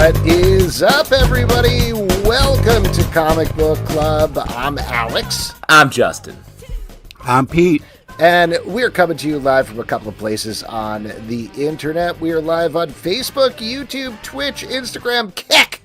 What is up, everybody? Welcome to Comic Book Club. I'm Alex. I'm Justin. I'm Pete. And we're coming to you live from a couple of places on the internet. We are live on Facebook, YouTube, Twitch, Instagram, Kick.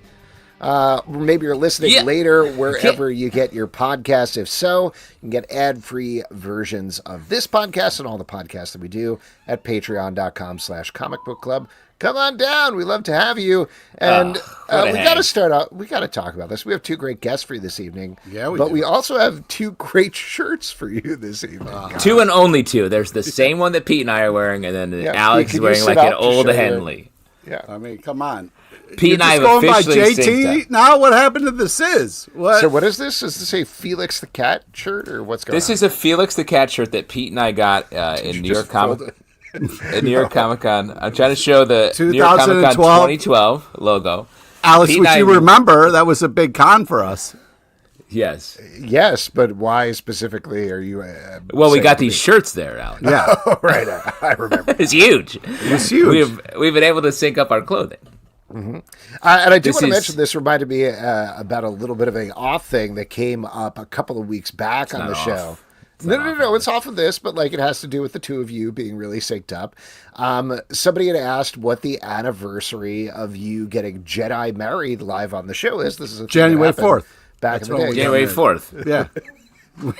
Maybe you're listening later wherever you get your podcasts. If so, you can get ad-free versions of this podcast and all the podcasts that we do at patreon.com/comicbookclub. Come on down. We love to have you. And we got to start out. We got to talk about this. We have two great guests for you this evening. Yeah, we also have two great shirts for you this evening. Two and only two. There's the same one that Pete and I are wearing, and then Alex is wearing like an old Henley. Yeah. I mean, come on. Pete and I have going officially by JT now? What happened to the Sizz? So what is this? Is this a Felix the Cat shirt, or what's going on? This is a Felix the Cat shirt that Pete and I got in New York Comic Con. I'm trying to show the New York Comic Con 2012 logo. Alex, would you remember that was a big con for us? Yes. Yes, but why specifically are you? Well, we got these shirts there, Alex. Yeah, right. I remember. It's huge. It's huge. We've been able to sync up our clothing. Mm-hmm. And I do want to mention this reminded me about a little bit of an off thing that came up a couple of weeks back on the show. No, it's off of this, but like it has to do with the two of you being really synced up. Somebody had asked what the anniversary of you getting Jedi married live on the show is. This is January 4th. Back in the day. January 4th. Yeah.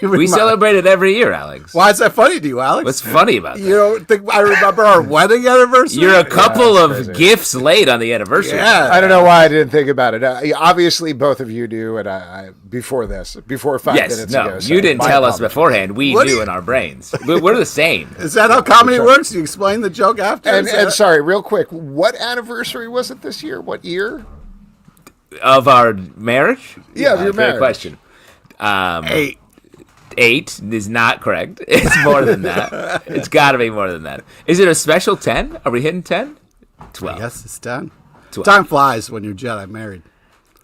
We celebrate it every year, Alex. Why is that funny to you, Alex? What's funny about that? You don't think I remember our wedding anniversary? You're a couple of gifts late on the anniversary. Yeah. I don't know why I didn't think about it. Obviously, both of you do, and I before 5 minutes ago. So you didn't tell us beforehand. We knew in our brains. We're the same. Is that how comedy works? You explain the joke after? And sorry, real quick, what anniversary was it this year? What year? Of our marriage? Yeah, of your marriage. Great question. 8 is not correct. It's more than that. It's got to be more than that. Is it a special 10? Are we hitting 10? 12. Yes, it's 10. 12. Time flies when you're Jedi married.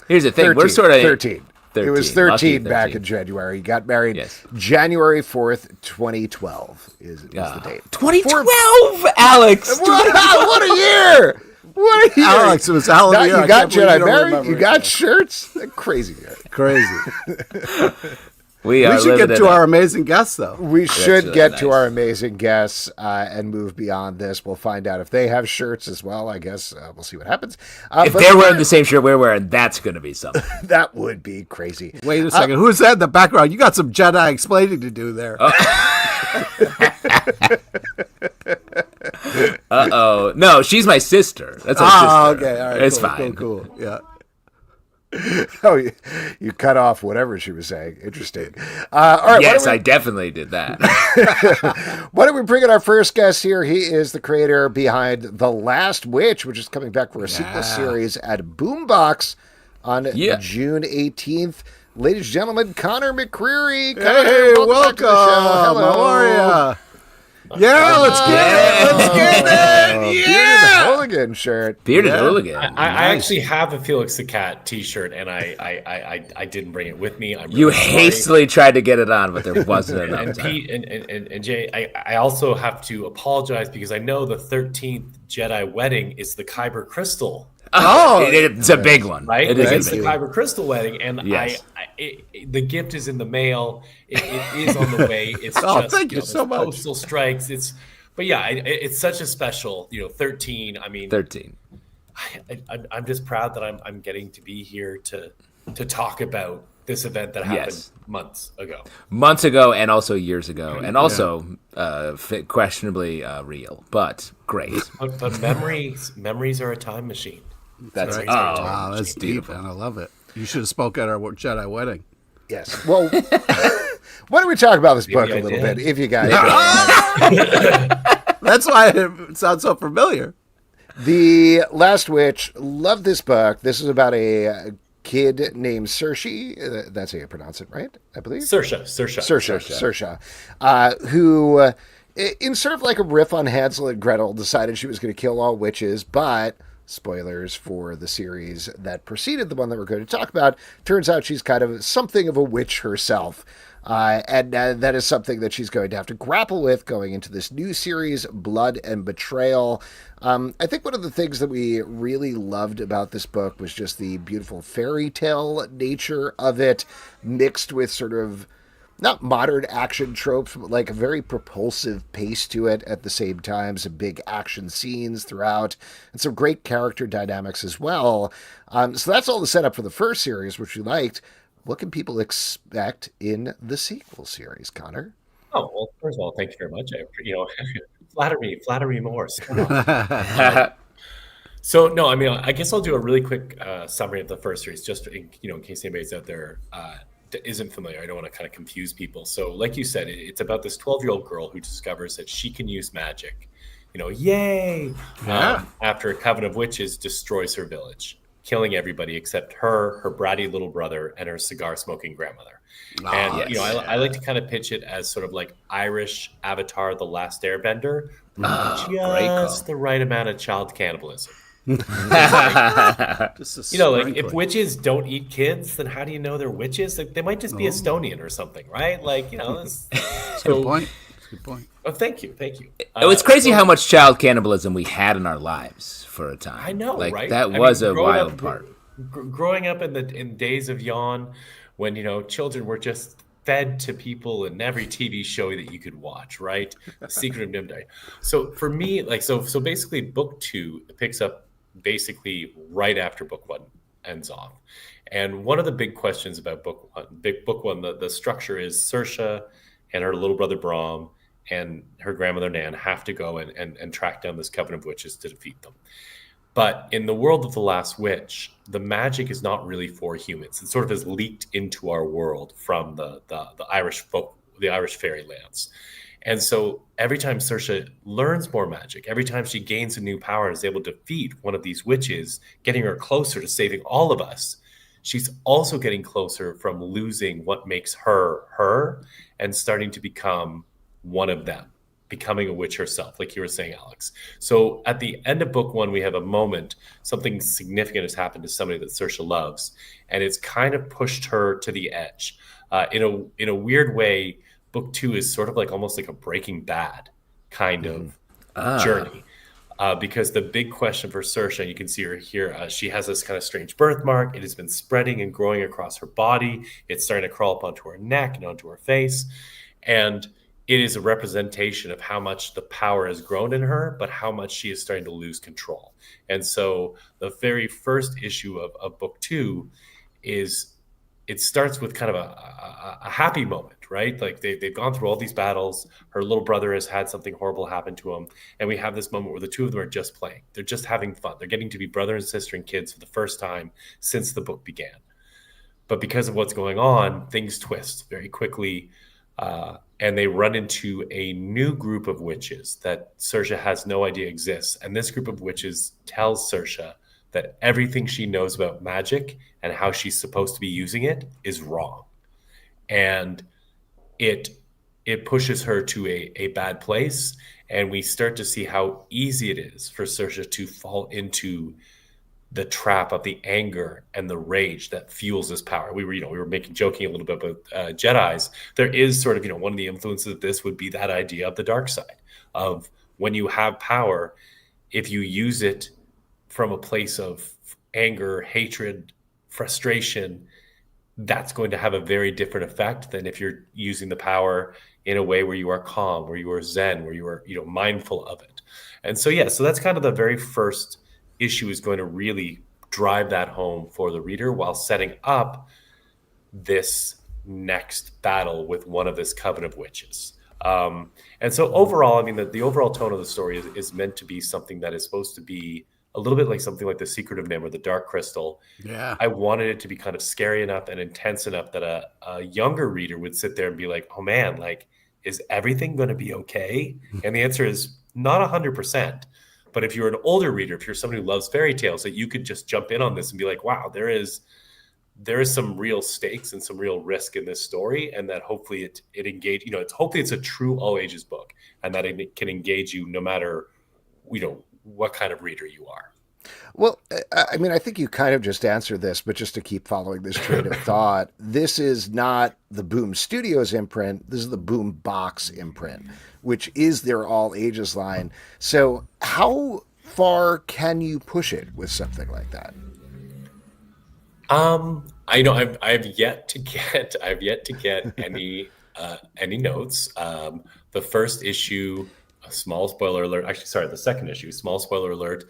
Here's the thing. 13, We're sort of 13. It was 13 back 13. in January. You got married January 4th, 2012 is the date. 2012, Alex! What a year! What a year! Alex, it was Halloween. You got Jedi married. You got shirts. Crazy. Crazy. We should get to our amazing guests, though. We should get to our amazing guests and move beyond this. We'll find out if they have shirts as well. I guess we'll see what happens. If they're wearing the same shirt we're wearing, that's going to be something. That would be crazy. Wait a second. Who's that in the background? You got some Jedi explaining to do there. Uh-oh. No, she's my sister. That's our sister. Okay. All right. It's cool, fine. Cool. Yeah. Oh, you cut off whatever she was saying. Interesting. All right. Yes, I definitely did that. Why don't we bring in our first guest here? He is the creator behind The Last Witch, which is coming back for a sequel series at Boombox on June 18th. Ladies and gentlemen, Conor McCreery. Hey, welcome. Back to the show. Hello. How are you? Yeah, let's get it. Let's get it. Yeah. Bearded Hooligan shirt. Bearded Hooligan. I actually have a Felix the Cat T-shirt, and I didn't bring it with me. I'm really You sorry. hastily tried to get it on, but there wasn't enough And time. Pete and Jay, I also have to apologize because I know the 13th Jedi wedding is the Kyber Crystal. It's a big one, Right? It is It's a the big Kyber Crystal wedding, and Yes. the gift is in the mail. It is on the way. It's thank you so much. Postal strikes. But yeah, it's such a special, 13. I mean, 13. I'm just proud that I'm getting to be here to talk about this event that happened months ago, and also years ago, and also questionably real, but great. But memories are a time machine. That's Memories right. are a time Wow, that's deep, man. I love it. You should have spoke at our Jedi wedding. Yes. Well, why don't we talk about this book a little bit, if you guys That's why it sounds so familiar. The Last Witch, love this book. This is about a kid named Saoirse. That's how you pronounce it, right? I believe. Saoirse. Who, in sort of like a riff on Hansel and Gretel, decided she was going to kill all witches, but spoilers for the series that preceded the one that we're going to talk about. Turns out she's kind of something of a witch herself. And that is something that she's going to have to grapple with going into this new series, Blood and Betrayal. I think one of the things that we really loved about this book was just the beautiful fairy tale nature of it, mixed with sort of not modern action tropes, but like a very propulsive pace to it at the same time. Some big action scenes throughout and some great character dynamics as well. So that's all the setup for the first series, which we liked. What can people expect in the sequel series, Connor? Oh, well, first of all, thank you very much. Flatter me more. So, no, I mean, I guess I'll do a really quick summary of the first series, just in case anybody's out there that isn't familiar. I don't want to kind of confuse people. So, like you said, it's about this 12-year-old girl who discovers that she can use magic. Yay! After a coven of witches destroys her village, killing everybody except her bratty little brother, and her cigar-smoking grandmother. I like to kind of pitch it as sort of like Irish Avatar: The Last Airbender, just the right amount of child cannibalism. If witches don't eat kids, then how do you know they're witches? Like, they might just be Estonian or something, right? That's a good point. Oh, thank you. It's crazy how much child cannibalism we had in our lives for a time. I know, right? That was a wild part. Growing up in days of yawn, when children were just fed to people in every TV show that you could watch, right? The Secret of Nimdai. So for me, so basically, book 2 picks up basically right after book 1 ends off. And one of the big questions about book one, the structure is Saoirse and her little brother Brom and her grandmother Nan have to go and track down this coven of witches to defeat them. But in the world of The Last Witch, the magic is not really for humans. It sort of has leaked into our world from the Irish folk, the Irish fairy lands. And so every time Saoirse learns more magic, every time she gains a new power and is able to defeat one of these witches, getting her closer to saving all of us, she's also getting closer from losing what makes her her and starting to become one of them, becoming a witch herself, like you were saying, Alex. So at the end of book 1, we have a moment, something significant has happened to somebody that Saoirse loves, and it's kind of pushed her to the edge. In a weird way, book 2 is sort of like almost like a Breaking Bad kind of journey. Because the big question for Saoirse, you can see her here, she has this kind of strange birthmark. It has been spreading and growing across her body. It's starting to crawl up onto her neck and onto her face. And it is a representation of how much the power has grown in her, but how much she is starting to lose control. And so the very first issue of book 2 is, it starts with kind of a happy moment, right? Like they've gone through all these battles. Her little brother has had something horrible happen to him. And we have this moment where the two of them are just playing. They're just having fun. They're getting to be brother and sister and kids for the first time since the book began. But because of what's going on, things twist very quickly. And they run into a new group of witches that Saoirse has no idea exists. And this group of witches tells Saoirse that everything she knows about magic and how she's supposed to be using it is wrong. And it pushes her to a bad place. And we start to see how easy it is for Saoirse to fall into the trap of the anger and the rage that fuels this power. We were joking a little bit about Jedis. There is sort of, one of the influences of this would be that idea of the dark side of when you have power, if you use it from a place of anger, hatred, frustration, that's going to have a very different effect than if you're using the power in a way where you are calm, where you are zen, where you are, mindful of it. And so, so that's kind of the very first issue, is going to really drive that home for the reader while setting up this next battle with one of this coven of witches. And so overall, I mean, the overall tone of the story is meant to be something that is supposed to be a little bit like something like The Secret of Nim or The Dark Crystal. Yeah. I wanted it to be kind of scary enough and intense enough that a younger reader would sit there and be like, oh man, like, is everything going to be okay? And the answer is not 100%. But if you're an older reader, if you're somebody who loves fairy tales, that you could just jump in on this and be like, wow, there is some real stakes and some real risk in this story, and that hopefully it engage, hopefully it's a true all ages book, and that it can engage you no matter, what kind of reader you are. Well, I mean, I think you kind of just answered this, but just to keep following this train of thought, this is not the Boom Studios imprint. This is the Boom Box imprint, which is their all ages line. So how far can you push it with something like that? I know I've yet to get any notes. The first issue, a small spoiler alert. Actually, sorry, the second issue, small spoiler alert,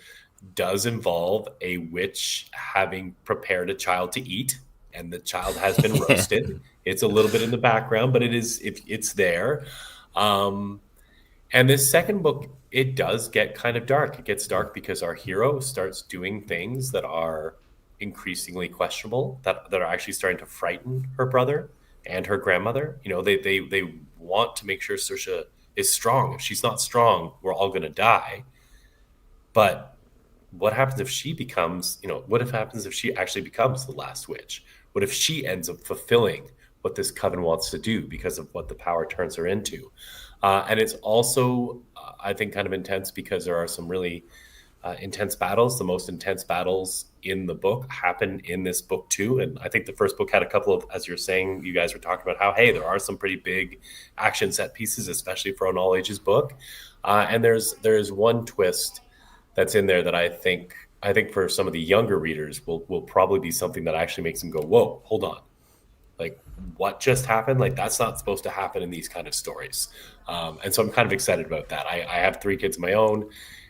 does involve a witch having prepared a child to eat, and the child has been roasted. It's a little bit in the background, but it's there. And this second book, it does get kind of dark. It gets dark because our hero starts doing things that are increasingly questionable, that are actually starting to frighten her brother and her grandmother. You know, they want to make sure Saoirse is strong. If she's not strong, we're all going to die. But what happens if she becomes, what happens if she actually becomes the last witch? What if she ends up fulfilling what this coven wants to do because of what the power turns her into? And it's also, I think, kind of intense because there are some really intense battles. The most intense battles in the book happen in this book too. And I think the first book had a couple of, as you're saying, you guys were talking about how, hey, there are some pretty big action set pieces, especially for an all ages book. And there's one twist that's in there that I think for some of the younger readers will probably be something that actually makes them go, whoa, hold on. Like, what just happened? Like, that's not supposed to happen in these kind of stories. And so I'm kind of excited about that. I have 3 kids of my own,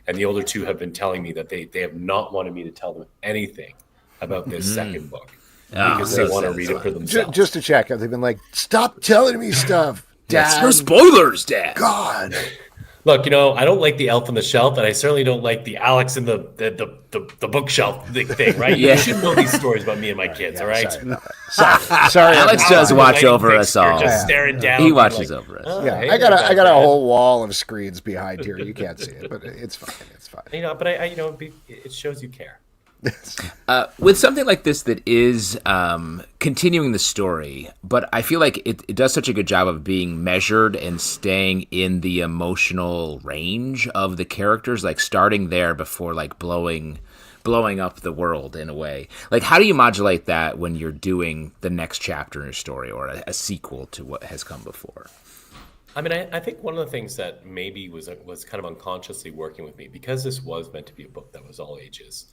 and the older 2 have been telling me that they have not wanted me to tell them anything about this second book because they want to read it for themselves. Just to check, have they been like, stop telling me stuff, Dad? No spoilers, Dad. God. Look, I don't like the elf on the shelf, and I certainly don't like the Alex in the bookshelf thing, right? Yeah. You should know these stories about me and my kids, all right? Sorry. Alex does watch over us all. Just staring down. He watches over us. Oh, Yeah, hey, I got a whole wall of screens behind here. You can't see it, but it's fine. It's fine. But it shows you care. With something like this that is continuing the story, but I feel like it does such a good job of being measured and staying in the emotional range of the characters, like starting there before like blowing up the world in a way. Like, how do you modulate that when you're doing the next chapter in your story or a sequel to what has come before? I mean, I think one of the things that maybe was kind of unconsciously working with me, because this was meant to be a book that was all ages.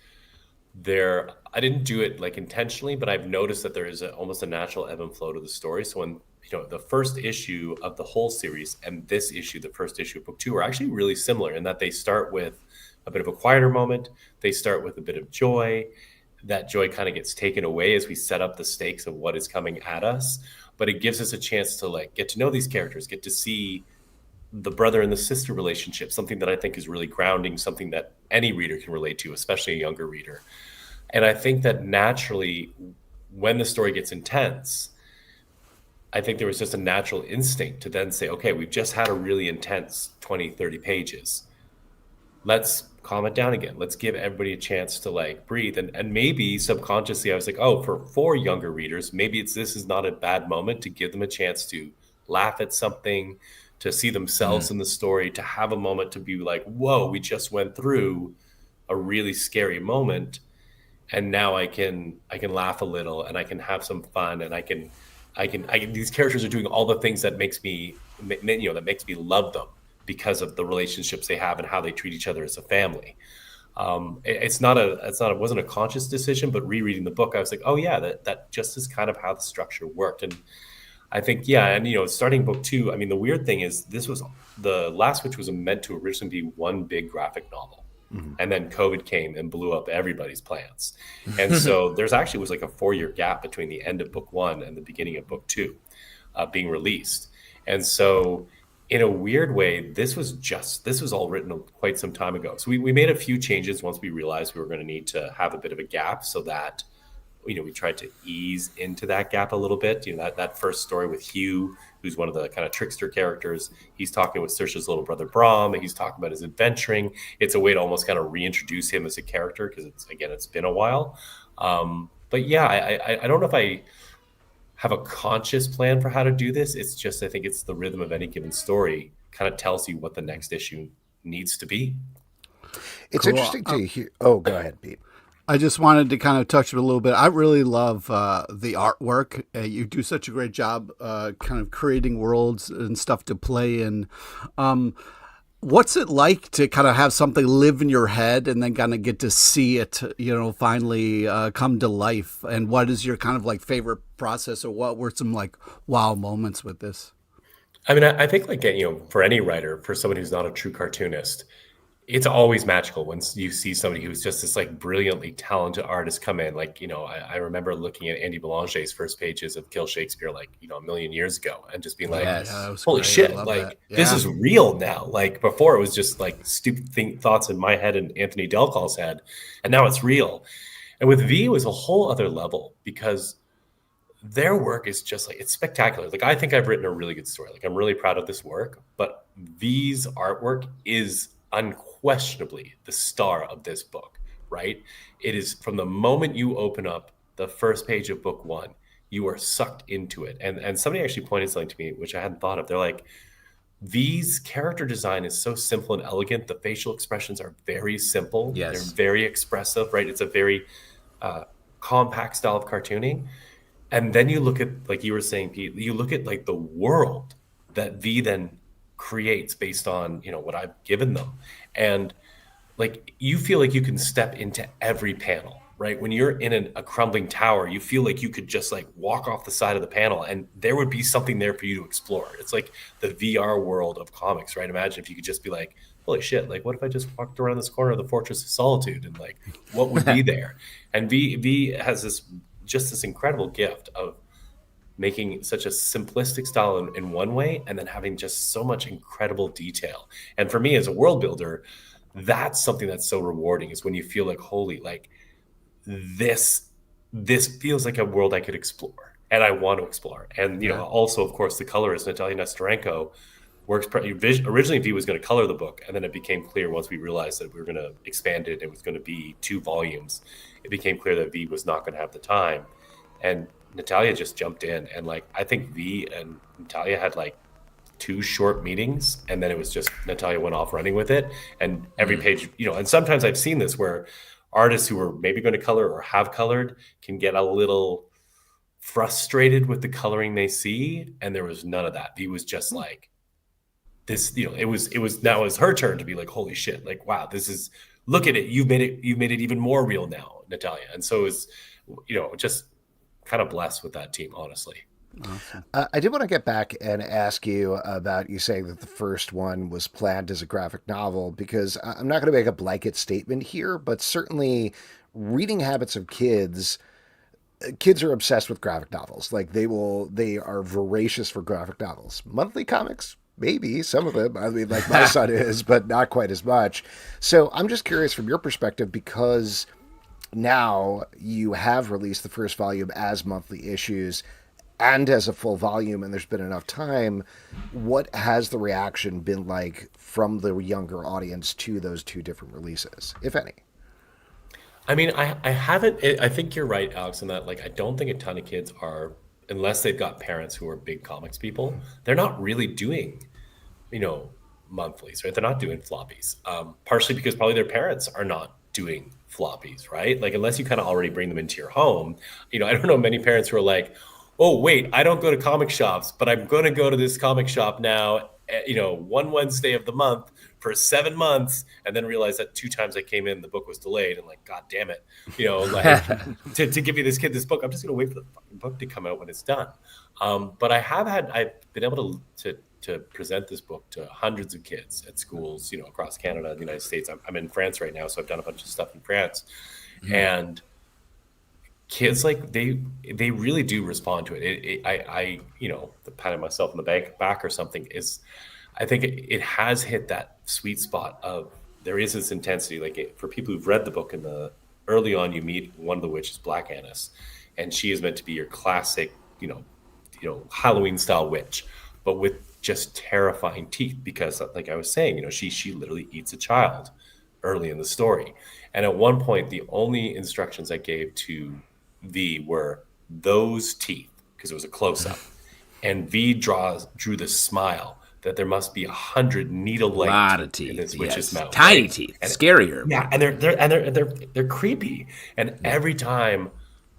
I didn't do it like intentionally, but I've noticed that there is almost a natural ebb and flow to the story. So when the first issue of the whole series and this issue, the first issue of book 2, are actually really similar in that they start with a bit of a quieter moment. They start with a bit of joy. That joy kind of gets taken away as we set up the stakes of what is coming at us. But it gives us a chance to like get to know these characters, get to see the brother and the sister relationship, something that I think is really grounding, something that any reader can relate to, especially a younger reader. And I think that naturally, when the story gets intense, I think there was just a natural instinct to then say, okay, we've just had a really intense 20, 30 pages. Let's calm it down again. Let's give everybody a chance to like breathe. And maybe subconsciously I was like, oh, for younger readers, maybe this is not a bad moment to give them a chance to laugh at something, to see themselves in the story, to have a moment to be like, whoa, we just went through a really scary moment. And now I can laugh a little and I can have some fun and I can these characters are doing all the things that makes me love them because of the relationships they have and how they treat each other as a family. It wasn't a conscious decision, but rereading the book, I was like, oh yeah, that just is kind of how the structure worked. And I think, starting book 2, I mean, the weird thing is the Last Witch was meant to originally be one big graphic novel. And then COVID came and blew up everybody's plans. And so there's actually was like a 4-year gap between the end of book 1 and the beginning of book 2 being released. And so in a weird way, this was all written quite some time ago. So we made a few changes once we realized we were going to need to have a bit of a gap so that, we tried to ease into that gap a little bit. That first story with Hugh, who's one of the kind of trickster characters, he's talking with Saoirse's little brother Brom, and he's talking about his adventuring. It's a way to almost kind of reintroduce him as a character because it's been a while. But yeah, I don't know if I have a conscious plan for how to do this. It's just, I think it's the rhythm of any given story kind of tells you what the next issue needs to be. It's Cool. interesting to hear. Oh, go ahead, Pete. I just wanted to kind of touch it a little bit. I really love the artwork. You do such a great job kind of creating worlds and stuff to play in. What's it like to kind of have something live in your head and then kind of get to see it, finally come to life? And what is your kind of like favorite process, or what were some like wow moments with this? I mean, I think like, for any writer, for someone who's not a true cartoonist, it's always magical when you see somebody who's just this like brilliantly talented artist come in. Like, I remember looking at Andy Boulanger's first pages of Kill Shakespeare, like, a million years ago, and just being like, holy great. shit, like this is real now. Like before it was just like stupid thoughts in my head and Anthony Delcall's head. And now it's real. And with V, it was a whole other level because their work is just like, it's spectacular. Like, I think I've written a really good story. Like, I'm really proud of this work, but V's artwork is unquestionably the star of this book, right? It is from the moment you open up the first page of book one, you are sucked into it. And somebody actually pointed something to me, which I hadn't thought of. They're like, V's character design is so simple and elegant. The facial expressions are very simple. Yes. They're very expressive, right? It's a very compact style of cartooning. And then you look at, like you were saying, Pete, you look at like the world that V then creates based on, what I've given them. And like, you feel like you can step into every panel, right? When you're in a crumbling tower, you feel like you could just like walk off the side of the panel and there would be something there for you to explore. It's like the VR world of comics, right? Imagine if you could just be like, holy shit, like what if I just walked around this corner of the Fortress of Solitude and like, what would be there? And V has this incredible gift of making such a simplistic style in one way and then having just so much incredible detail. And for me as a world builder, that's something that's so rewarding, is when you feel like, holy, like this feels like a world I could explore and I want to explore. And, also, of course, the colorist, Natalia Nestorenko, works originally V was going to color the book, and then it became clear once we realized that we were going to expand it, it was going to be 2 volumes. It became clear that V was not going to have the time. And Natalia just jumped in, and like I think V and Natalia had like 2 short meetings, and then it was just Natalia went off running with it. And every page, and sometimes I've seen this where artists who are maybe going to color or have colored can get a little frustrated with the coloring they see, and there was none of that. V was just like this, it was now it was her turn to be like, holy shit, like wow, this is, look at it, you've made it even more real now, Natalia. And so it's just kind of blessed with that team, honestly. Awesome. I did want to get back and ask you about you saying that the first one was planned as a graphic novel, because I'm not going to make a blanket statement here, but certainly reading habits of kids are obsessed with graphic novels. Like they are voracious for graphic novels. Monthly comics, maybe some of them. I mean, like my son is, but not quite as much. So I'm just curious from your perspective, because now you have released the first volume as monthly issues and as a full volume, and there's been enough time. What has the reaction been like from the younger audience to those 2 different releases, if any? I mean, I haven't, I think you're right, Alex, in that like I don't think a ton of kids are, unless they've got parents who are big comics people, they're not really doing, monthlies, right? They're not doing floppies, partially because probably their parents are not doing floppies, right? Like, unless you kind of already bring them into your home, I don't know many parents who are like, oh, wait, I don't go to comic shops, but I'm going to go to this comic shop now, one Wednesday of the month for 7 months, and then realize that 2 times I came in, the book was delayed, and like, God damn it, like to give you this kid this book, I'm just going to wait for the fucking book to come out when it's done. But I've been able to present this book to hundreds of kids at schools, across Canada and the United States. I'm in France right now, so I've done a bunch of stuff in France. Mm-hmm. And kids, like, they really do respond to it. I the patting myself on the back or something is, I think it has hit that sweet spot of, there is this intensity. Like, for people who've read the book, early on, you meet one of the witches, Black Annis, and she is meant to be your classic, Halloween style witch, but with just terrifying teeth, because like I was saying, she literally eats a child early in the story. And at one point, the only instructions I gave to V were those teeth, because it was a close-up, and V drew this smile that there must be 100 needle-like lot of teeth in this teeth, witch's yes. mouth, Tiny right? teeth, And scarier. yeah, and they're creepy. And every time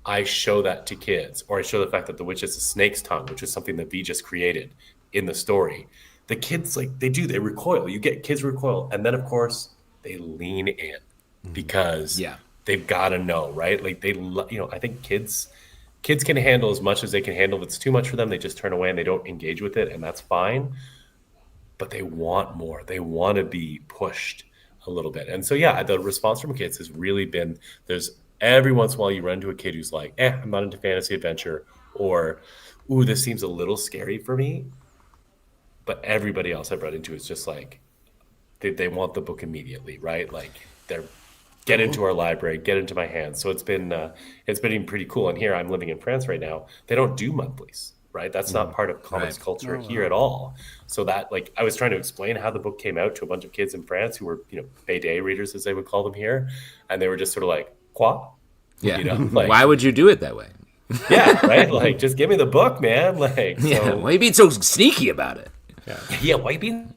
I show that to kids, or I show the fact that the witch has a snake's tongue, which is something that V just created in the story, the kids they recoil. You get kids recoil, and then of course they lean in because they've got to know, right? Like I think kids can handle as much as they can handle. If it's too much for them, they just turn away and they don't engage with it, and that's fine. But they want more. They want to be pushed a little bit. And so, yeah, the response from kids has really been, there's every once in a while you run into a kid who's like, I'm not into fantasy adventure, or, ooh, this seems a little scary for me. But everybody else I've run into is just like, they want the book immediately, right? Like get into our library, get into my hands. So it's been pretty cool. And here I'm living in France right now. They don't do monthlies. Right, that's not part of comics culture here at all. So that, like, I was trying to explain how the book came out to a bunch of kids in France who were, BD readers, as they would call them here, and they were just sort of like, "Quoi?" Yeah. Why would you do it that way? Yeah, right. Like, just give me the book, man. Like, why are you being so sneaky about it? Yeah. Why are you being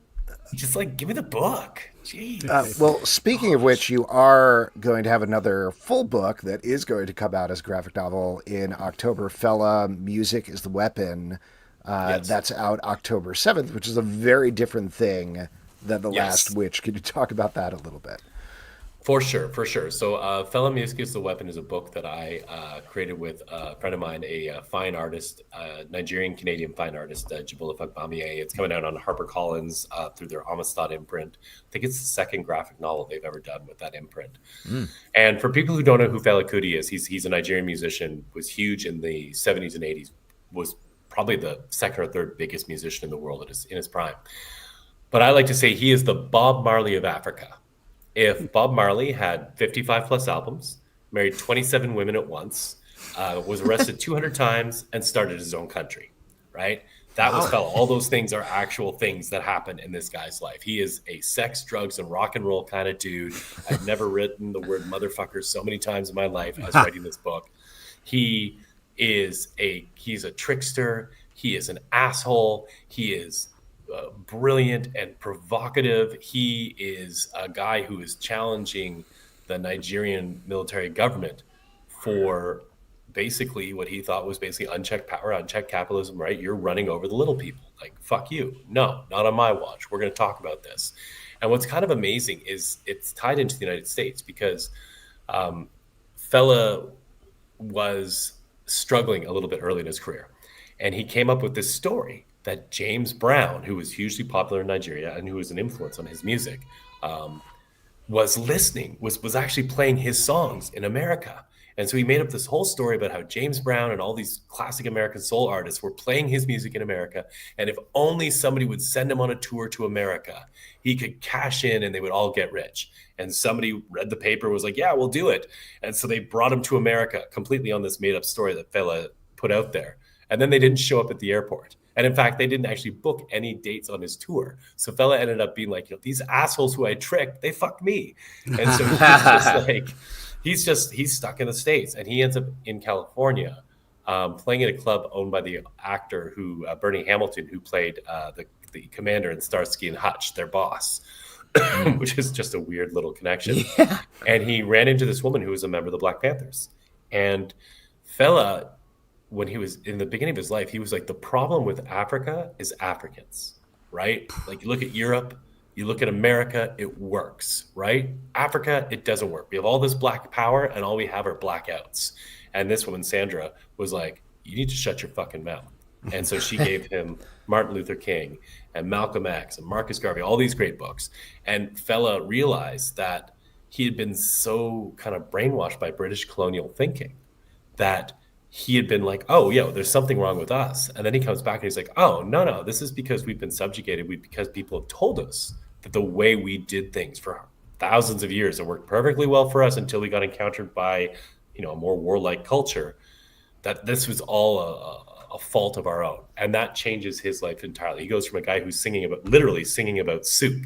just like, give me the book? Jeez. Well, speaking of which, you are going to have another full book that is going to come out as a graphic novel in October. Fella, Music is the Weapon. That's out October 7th, which is a very different thing than The Last Witch. Could you talk about that a little bit? For sure. So Fella, Music is the Weapon is a book that I created with a friend of mine, a fine artist, Nigerian-Canadian fine artist, Jabula Fagbamie. It's coming out on HarperCollins through their Amistad imprint. I think it's the second graphic novel they've ever done with that imprint. And for people who don't know who Fela Kuti is, he's a Nigerian musician, was huge in the 70s and 80s, was probably the second or third biggest musician in the world in his prime. But I like to say he is the Bob Marley of Africa. If Bob Marley had 55 plus albums, married 27 women at once, was arrested 200 times, and started his own country, right? That was Fela. All those things are actual things that happen in this guy's life. He is a sex, drugs, and rock and roll kind of dude. I've never written the word motherfucker so many times in my life as writing this book. He's a trickster. He is an asshole. He is brilliant and provocative. He is a guy who is challenging the Nigerian military government for basically what he thought was basically unchecked power, unchecked capitalism, right? You're running over the little people. Like, fuck you. No, not on my watch. We're going to talk about this. And what's kind of amazing is it's tied into the United States because Fela was struggling a little bit early in his career. And he came up with this story that James Brown, who was hugely popular in Nigeria and who was an influence on his music, was actually playing his songs in America. And so he made up this whole story about how James Brown and all these classic American soul artists were playing his music in America. And if only somebody would send him on a tour to America, he could cash in and they would all get rich. And somebody read the paper, was like, yeah, we'll do it. And so they brought him to America completely on this made up story that Fela put out there. And then they didn't show up at the airport. And in fact, they didn't actually book any dates on his tour. So Fela ended up being like, these assholes who I tricked, they fucked me. And so he's just like, he's stuck in the States. And he ends up in California playing at a club owned by the actor Bernie Hamilton, who played the commander in Starsky and Hutch, their boss, which is just a weird little connection. Yeah. And he ran into this woman who was a member of the Black Panthers. And Fela, when he was in the beginning of his life, he was like, the problem with Africa is Africans, right? Like, you look at Europe, you look at America, it works, right? Africa, it doesn't work. We have all this black power and all we have are blackouts. And this woman, Sandra, was like, you need to shut your fucking mouth. And so she gave him Martin Luther King and Malcolm X and Marcus Garvey, all these great books. And Fela realized that he had been so kind of brainwashed by British colonial thinking that he had been like, oh, yeah, there's something wrong with us. And then he comes back and he's like, oh, no, this is because we've been subjugated. Because people have told us that the way we did things for thousands of years, it worked perfectly well for us until we got encountered by, a more warlike culture, that this was all a fault of our own. And that changes his life entirely. He goes from a guy who's literally singing about soup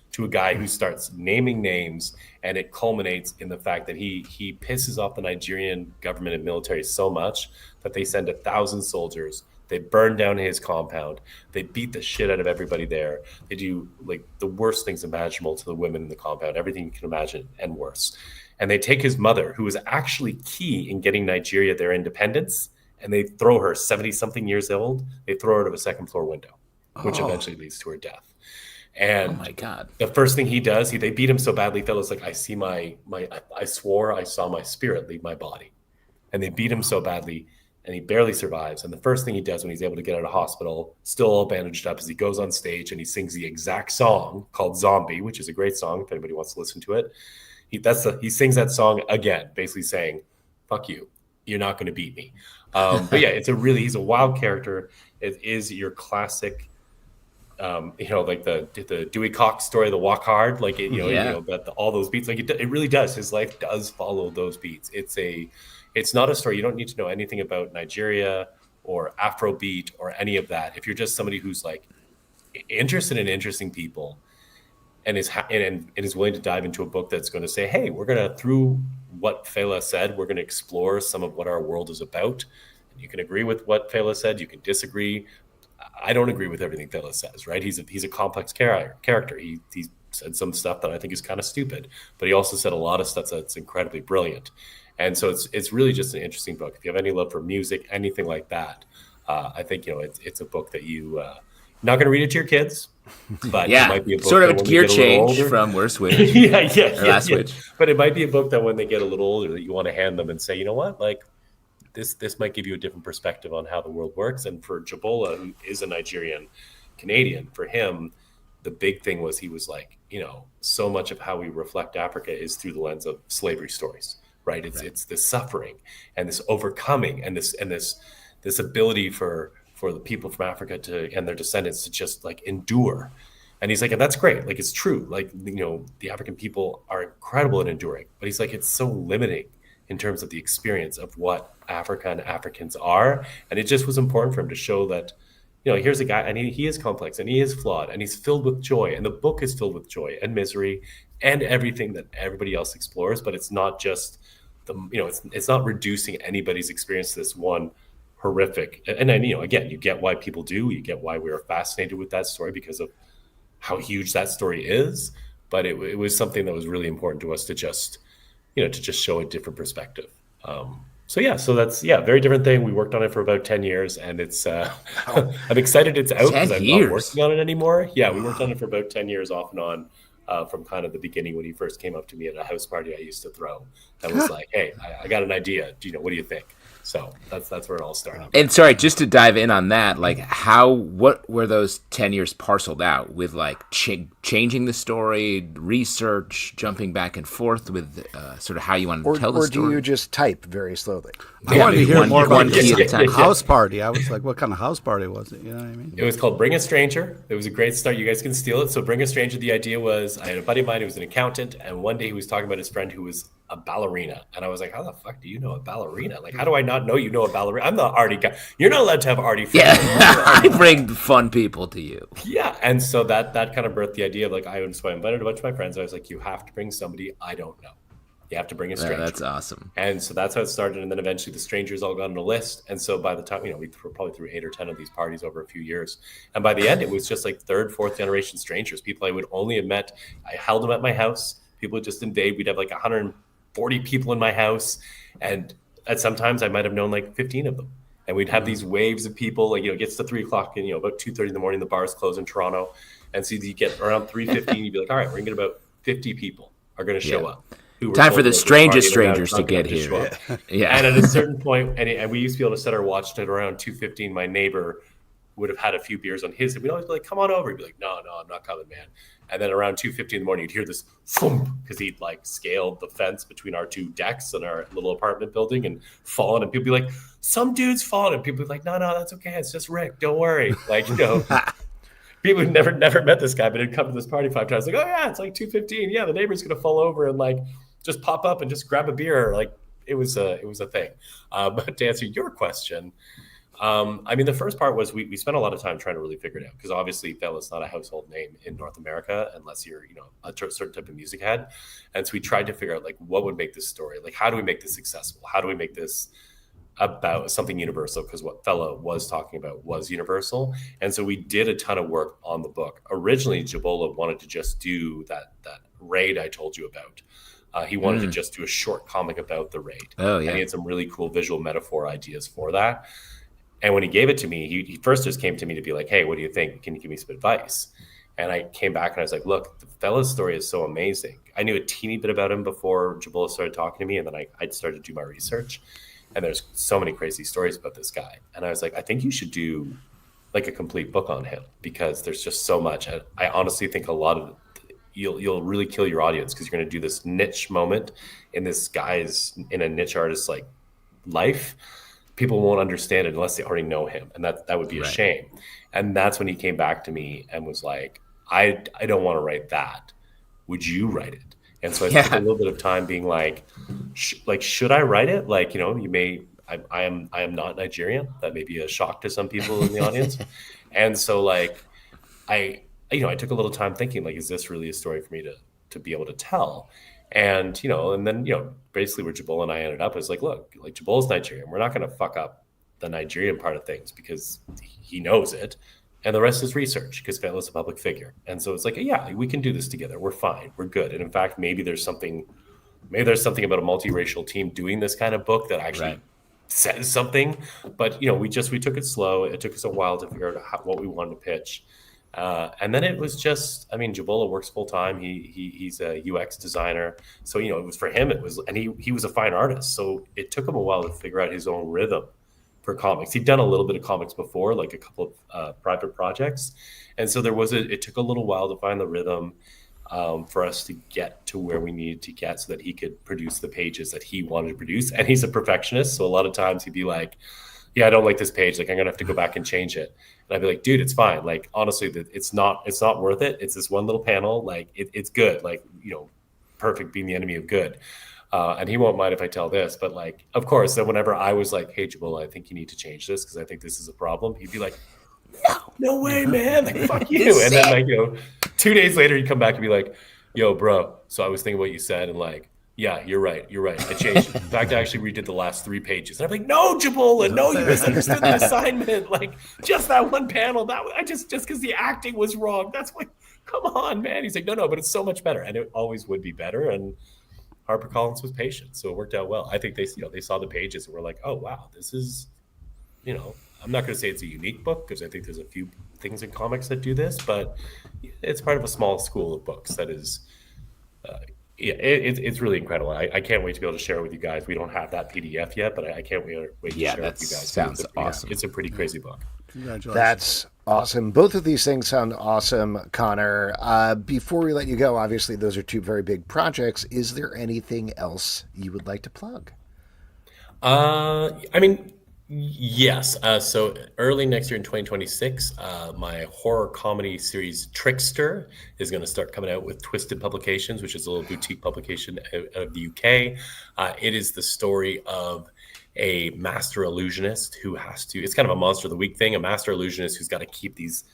to a guy who starts naming names, and it culminates in the fact that he pisses off the Nigerian government and military so much that they send 1,000 soldiers They burn down his compound. They beat the shit out of everybody there. They do like the worst things imaginable to the women in the compound, everything you can imagine and worse. And they take his mother, who was actually key in getting Nigeria their independence, and they throw her, 70-something years old, they throw her out of a second-floor window, which eventually leads to her death. And oh my God. The first thing he does, they beat him so badly, Othello's like, I swore I saw my spirit leave my body. And they beat him so badly, and he barely survives. And the first thing he does when he's able to get out of hospital, still all bandaged up, is he goes on stage and he sings the exact song called Zombie, which is a great song if anybody wants to listen to it. He sings that song again, basically saying, fuck you, you're not going to beat me. But yeah, he's a wild character. It is your classic, like the Dewey Cox story, the Walk Hard, like all those beats, like it really does. His life does follow those beats. It's not a story. You don't need to know anything about Nigeria or Afrobeat or any of that. If you're just somebody who's like interested in interesting people and is willing to dive into a book that's going to say, hey, we're going to, through what Fela said, we're going to explore some of what our world is about. And you can agree with what Fela said. You can disagree. I don't agree with everything Fela says, right? He's a complex character. He said some stuff that I think is kind of stupid, but he also said a lot of stuff that's incredibly brilliant. And so it's really just an interesting book. If you have any love for music, anything like that, I think it's a book that you not going to read it to your kids, but it might be a book sort of that a gear change older, from We're Switch. Last Switch. But it might be a book that when they get a little older, that you want to hand them and say, you know what, like this might give you a different perspective on how the world works. And for Jabola, who is a Nigerian Canadian, for him, the big thing was he was like, so much of how we reflect Africa is through the lens of slavery stories, right? It's this suffering and this overcoming and this ability for the people from Africa and their descendants to just like endure. And he's like, and that's great. Like, it's true. Like, the African people are incredible at enduring, but he's like, it's so limiting in terms of the experience of what Africa and Africans are. And it just was important for him to show that, here's a guy, and he is complex and he is flawed and he's filled with joy. And the book is filled with joy and misery and everything that everybody else explores. But it's not just it's not reducing anybody's experience to this one horrific. And then, again, you get why people do, you get why we are fascinated with that story because of how huge that story is. But it was something that was really important to us to just show a different perspective. So that's a very different thing. We worked on it for about 10 years and it's, I'm excited it's out because I'm not working on it anymore. Yeah, we worked on it for about 10 years off and on from kind of the beginning when he first came up to me at a house party I used to throw. I was like, hey, I got an idea. What do you think? So that's where it all started. And sorry, just to dive in on that, like what were those 10 years parceled out with, like changing the story, research, jumping back and forth with sort of how you want to tell the story? Or do you just type very slowly? I wanted to hear more about one key at a time. House party. I was like, what kind of house party was it? You know what I mean? It was called Bring a Stranger. It was a great start. You guys can steal it. So Bring a Stranger, the idea was I had a buddy of mine who was an accountant, and one day he was talking about his friend who was a ballerina. And I was like, how the fuck do you know a ballerina? Like, how do I not know you know a ballerina? I'm the arty guy. You're not allowed to have arty friends. Yeah, I bring fun people to you. Yeah. And so that kind of birthed the idea of like, so I invited a bunch of my friends. I was like, you have to bring somebody I don't know. You have to bring a stranger. Yeah, that's awesome. And so that's how it started. And then eventually the strangers all got on a list. And so by the time, we were probably through 8 or 10 of these parties over a few years. And by the end, it was just like 3rd, 4th generation strangers, people I would only have met. I held them at my house. People would just invade. We'd have like 140 people in my house. And sometimes I might have known like 15 of them. And we'd have these waves of people, like, it gets to 3 o'clock and, about 2:30 in the morning, the bars close in Toronto. And so you get around 3:15, you'd be like, all right, we're going to get about 50 people are going to show up. Time for the strangest strangers to get here. Yeah. And at a certain point, and we used to be able to set our watch at around 2:15. My neighbor would have had a few beers on his, and we'd always be like, come on over. He'd be like, no, I'm not coming, man. And then around 2:50 in the morning, you'd hear this thump, because he'd like scaled the fence between our 2 decks in our little apartment building and fallen. And people be like, some dude's fallen. And people be like, no, that's okay. It's just Rick. Don't worry. Like, people who never met this guy, but had come to this party 5 times. Like, oh yeah, it's like 2:15. Yeah, the neighbor's gonna fall over and like just pop up and just grab a beer. Like it was a thing. But to answer your question, the first part was we spent a lot of time trying to really figure it out because obviously Fela's not a household name in North America unless you're a certain type of music head, and so we tried to figure out like what would make this story, like how do we make this accessible, how do we make this about something universal, because what Fella was talking about was universal. And so we did a ton of work on the book. Originally, Jabola wanted to just do that raid I told you about. He wanted to just do a short comic about the raid. Oh, yeah. And he had some really cool visual metaphor ideas for that. And when he gave it to me, he first just came to me to be like, hey, what do you think? Can you give me some advice? And I came back and I was like, look, the Fella's story is so amazing. I knew a teeny bit about him before Jabola started talking to me, and then I started to do my research. And there's so many crazy stories about this guy. And I was like, I think you should do like a complete book on him, because there's just so much. I honestly think a lot of you'll really kill your audience, because you're going to do this niche moment in this guy's, in a niche artist's like life. People won't understand it unless they already know him. And that would be a shame. And that's when he came back to me and was like, I don't want to write that. Would you write it? And so I spent a little bit of time being like, should I write it? Like, you know, I am not Nigerian. That may be a shock to some people in the audience. And so like, I took a little time thinking, like, is this really a story for me to be able to tell? And, you know, and then, you know, basically where Jabola and I ended up is like, look, like Jabola's Nigerian. We're not going to fuck up the Nigerian part of things because he knows it. And the rest is research, because Fella's a public figure. And so it's like, yeah, we can do this together. We're fine. We're good. And in fact, maybe there's something about a multiracial team doing this kind of book that actually says something. But, you know, we took it slow. It took us a while to figure out what we wanted to pitch. And then it was just, I mean, Jabola works full time. He's a UX designer. So, you know, it was for him, and he was a fine artist. So it took him a while to figure out his own rhythm for comics. He'd done a little bit of comics before, like a couple of private projects. And so it took a little while to find the rhythm for us to get to where we needed to get so that he could produce the pages that he wanted to produce. And he's a perfectionist. So a lot of times he'd be like, yeah, I don't like this page. Like, I'm going to have to go back and change it. And I'd be like, dude, it's fine. Like, honestly, it's not worth it. It's this one little panel. Like, it's good. Like, you know, perfect being the enemy of good. And he won't mind if I tell this, but like, of course, then whenever I was like, hey, Jabola, I think you need to change this because I think this is a problem, he'd be like, no way, man. Like, fuck you. And then, like, you know, 2 days later, he'd come back and be like, yo, bro, so I was thinking what you said, and like, yeah, you're right. I changed it. In fact, I actually redid the last 3 pages. And I'm like, no, Jabola, no, you misunderstood the assignment. Like, just that one panel, just because the acting was wrong. That's why, come on, man. He's like, no, but it's so much better. And it always would be better. And HarperCollins was patient, so it worked out well. I think they saw the pages and were like, oh, wow, this is, you know, I'm not going to say it's a unique book, because I think there's a few things in comics that do this, but it's part of a small school of books that is, it's really incredible. I can't wait to be able to share it with you guys. We don't have that PDF yet, but I can't wait to share it with you guys. Sounds awesome. It's a pretty crazy book. Congratulations. That's awesome. Both of these things sound awesome, Connor. Before we let you go, obviously those are 2 very big projects. Is there anything else you would like to plug? I mean, yes. So early next year in 2026, my horror comedy series Trickster is going to start coming out with Twisted Publications, which is a little boutique publication out of the UK. It is the story of a master illusionist who it's kind of a monster of the week thing, a master illusionist who's got to keep these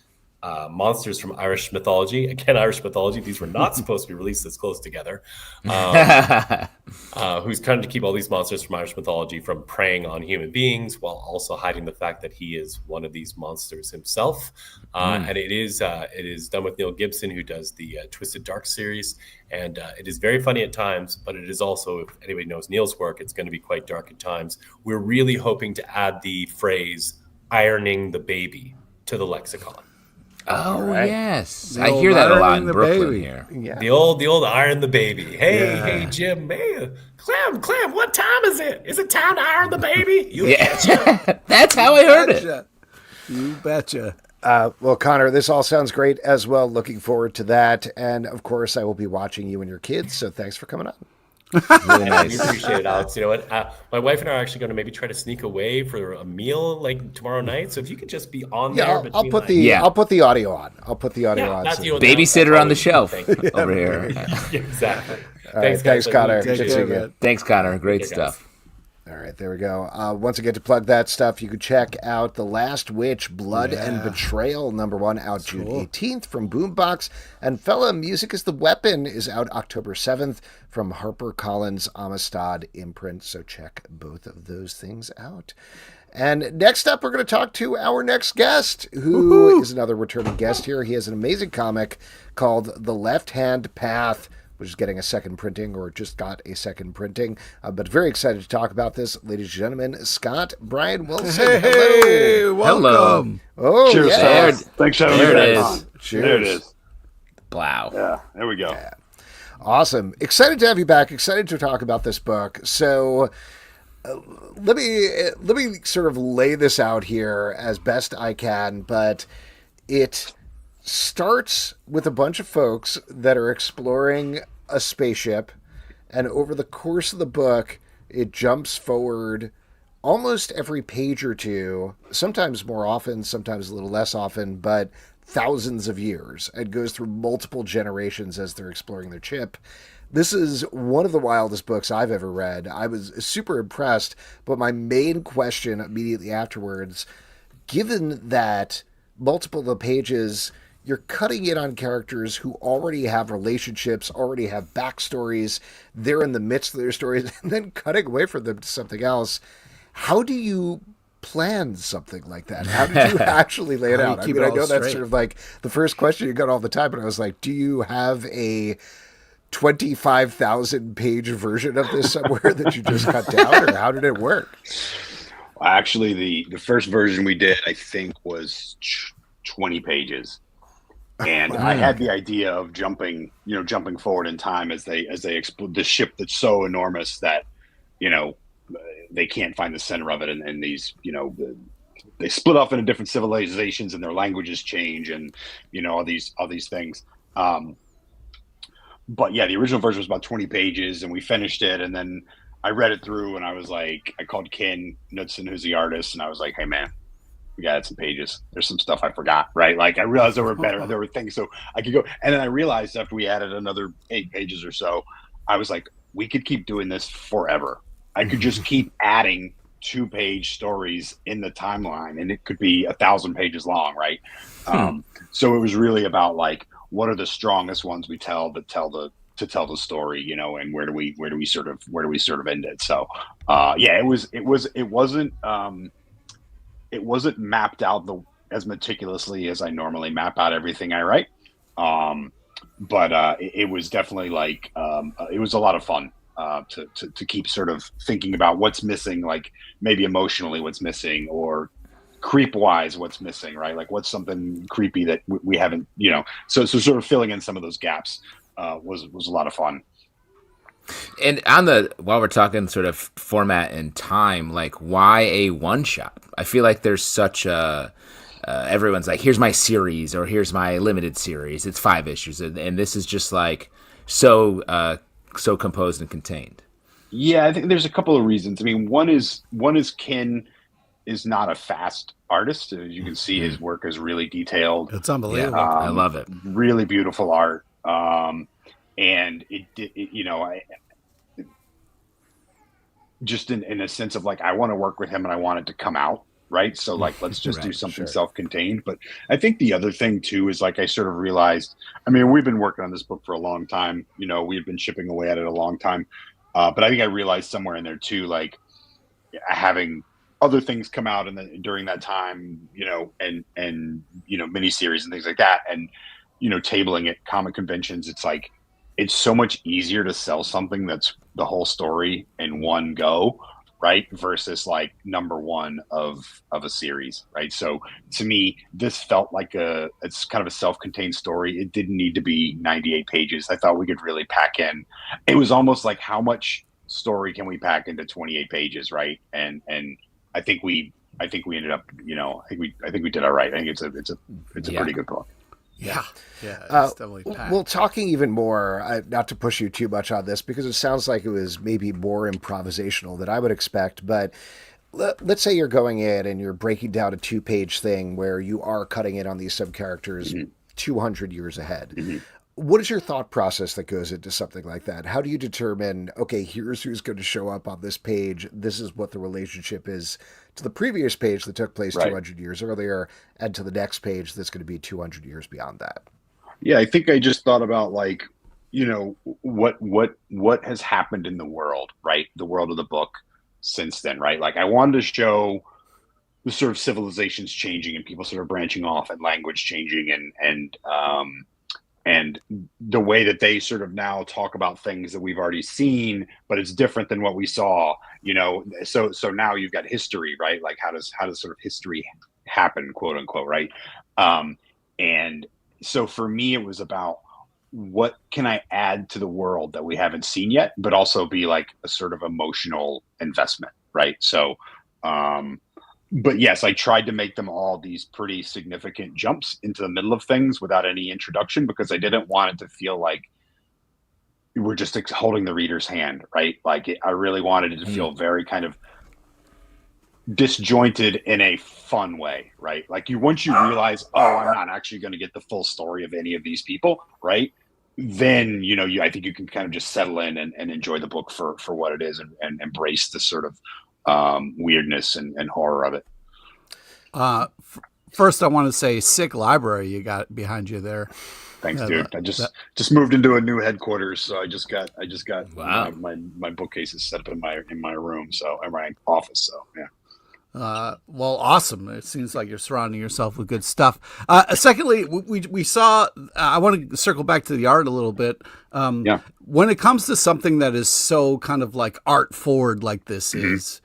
monsters from Irish mythology. Again, Irish mythology, these were not supposed to be released this close together. Who's trying to keep all these monsters from Irish mythology from preying on human beings, while also hiding the fact that he is one of these monsters himself. And it is done with Neil Gibson, who does the Twisted Dark series. And it is very funny at times, but it is also, if anybody knows Neil's work, it's going to be quite dark at times. We're really hoping to add the phrase ironing the baby to the lexicon. Oh, right. Yes. I hear that a lot in Brooklyn here. Yeah. The old iron the baby. Hey, Jim, man, Clem, what time is it? Is it time to iron the baby? You betcha. That's how I heard it. You betcha. Well, Connor, this all sounds great as well. Looking forward to that. And of course, I will be watching you and your kids. So thanks for coming on. Really nice. We appreciate it, Alex. You know what? My wife and I are actually going to maybe try to sneak away for a meal like tomorrow night. So if you could just be on there, I'll put the audio on. I'll put the audio on. So. Babysitter on the shelf over here. Exactly. All right, thanks, Connor. Good to see you. Thanks, Connor. Great stuff. All right, there we go. Once again, to plug that stuff, you could check out The Last Witch, Blood and Betrayal, #1, out June 18th from Boombox. And Fella, Music is the Weapon is out October 7th from HarperCollins Amistad imprint. So check both of those things out. And next up, we're going to talk to our next guest, who is another returning guest here. He has an amazing comic called The Left Hand Path, which is getting a second printing, or just got a second printing. But very excited to talk about this, ladies and gentlemen. Scott Bryan Wilson. Hey, welcome. Oh, cheers, yeah. Thanks for having me back on. Cheers. There it is. Wow. Yeah, there we go. Yeah. Awesome. Excited to have you back. Excited to talk about this book. So let me sort of lay this out here as best I can, but it starts with a bunch of folks that are exploring a spaceship, and over the course of the book, it jumps forward almost every page or two, sometimes more often, sometimes a little less often, but thousands of years. It goes through multiple generations as they're exploring their ship. This is one of the wildest books I've ever read. I was super impressed, but my main question immediately afterwards, given that multiple of the pages, you're cutting in on characters who already have relationships, already have backstories, they're in the midst of their stories, and then cutting away from them to something else. How do you plan something like that? How did you actually lay it out? I mean, I know that's sort of like the first question you got all the time, but I was like, do you have a 25,000 page version of this somewhere that you just cut down, or how did it work? Well, actually, the first version we did, I think, was 20 pages. And I had the idea of jumping forward in time as they explore the ship that's so enormous that, they can't find the center of it. And these, they split off into different civilizations and their languages change and, all these things. But yeah, the original version was about 20 pages and we finished it. And then I read it through and I was like, I called Ken Knudsen, who's the artist. And I was like, hey man, we got to add some pages. There's some stuff I forgot, right? Like I realized there were things so I could go. And then I realized after we added another 8 pages or so, I was like, we could keep doing this forever. I could just keep adding 2-page stories in the timeline and it could be 1,000 pages long, right? So it was really about like, what are the strongest ones we tell to tell the story, and where do we sort of end it? So it wasn't mapped out as meticulously as I normally map out everything I write. But it was definitely like, it was a lot of fun to keep sort of thinking about what's missing, like maybe emotionally what's missing or creep wise what's missing, right? Like what's something creepy that we haven't, so sort of filling in some of those gaps was a lot of fun. And while we're talking sort of format and time, like why a one shot? I feel like there's such a everyone's like, here's my series or here's my limited series. It's 5 issues, and this is just like so composed and contained. Yeah, I think there's a couple of reasons. I mean, one is Ken is not a fast artist. As you can see, his work is really detailed. It's unbelievable. I love it. Really beautiful art. And just in a sense of like, I want to work with him and I want it to come out. Right. So like, let's just do something self-contained. But I think the other thing too, is like, I sort of realized, I mean, we've been working on this book for a long time, we've been chipping away at it a long time. But I think I realized somewhere in there too, like having other things come out during that time, and miniseries and things like that. And, tabling at comic conventions, it's like, it's so much easier to sell something that's the whole story in one go, right? Versus like number one of a series, right? So to me, this felt like it's kind of a self-contained story. It didn't need to be 98 pages. I thought we could really pack in. It was almost like, how much story can we pack into 28 pages, right? And I think we ended up, I think we did all right. I think it's a pretty good book. Yeah, it's definitely packed. Well, talking even more, not to push you too much on this, because it sounds like it was maybe more improvisational than I would expect, but let's say you're going in and you're breaking down a 2-page thing where you are cutting in on these sub-characters 200 years ahead. what is your thought process that goes into something like that? How do you determine, okay, here's who's going to show up on this page. This is what the relationship is to the previous page that took place 200 years earlier, and to the next page that's going to be 200 years beyond that. Yeah, I think I just thought about, like, you know, what has happened in the world, right? The world of the book since then, right? Like, I wanted to show the sort of civilizations changing and people sort of branching off and language changing and the way that they sort of now talk about things that we've already seen, but it's different than what we saw, you know. So now you've got history, right? Like, how does sort of history happen, quote unquote, right? And so for me, it was about, what can I add to the world that we haven't seen yet, but also be like a sort of emotional investment, right? So, but yes, I tried to make them all these pretty significant jumps into the middle of things without any introduction, because I didn't want it to feel like we're just holding the reader's hand, right? Like, I really wanted it to feel very kind of disjointed in a fun way, right? Like, once you realize, oh, I'm not actually going to get the full story of any of these people, right? Then, you know, I think you can kind of just settle in and enjoy the book for what it is, and embrace the sort of weirdness and horror of it. First, I want to say, sick library you got behind you there. Thanks, dude. I just moved into a new headquarters, so I just got wow. my bookcases set up in my room, so in my office. So yeah. Well, awesome. It seems like you're surrounding yourself with good stuff. Secondly, we saw, I want to circle back to the art a little bit. When it comes to something that is so kind of like art forward, like this is,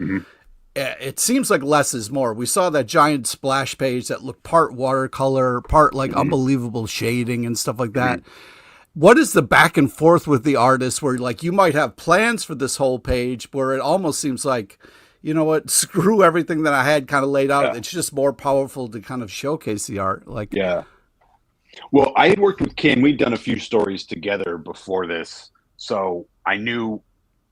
it seems like less is more. We saw that giant splash page that looked part watercolor, part like unbelievable shading and stuff like that. What is the back and forth with the artist, where like you might have plans for this whole page, where it almost seems like, you know what, screw everything that I had kind of laid out. It's just more powerful to kind of showcase the art. Like, yeah. Well, I had worked with Ken. We'd done a few stories together before this, so I knew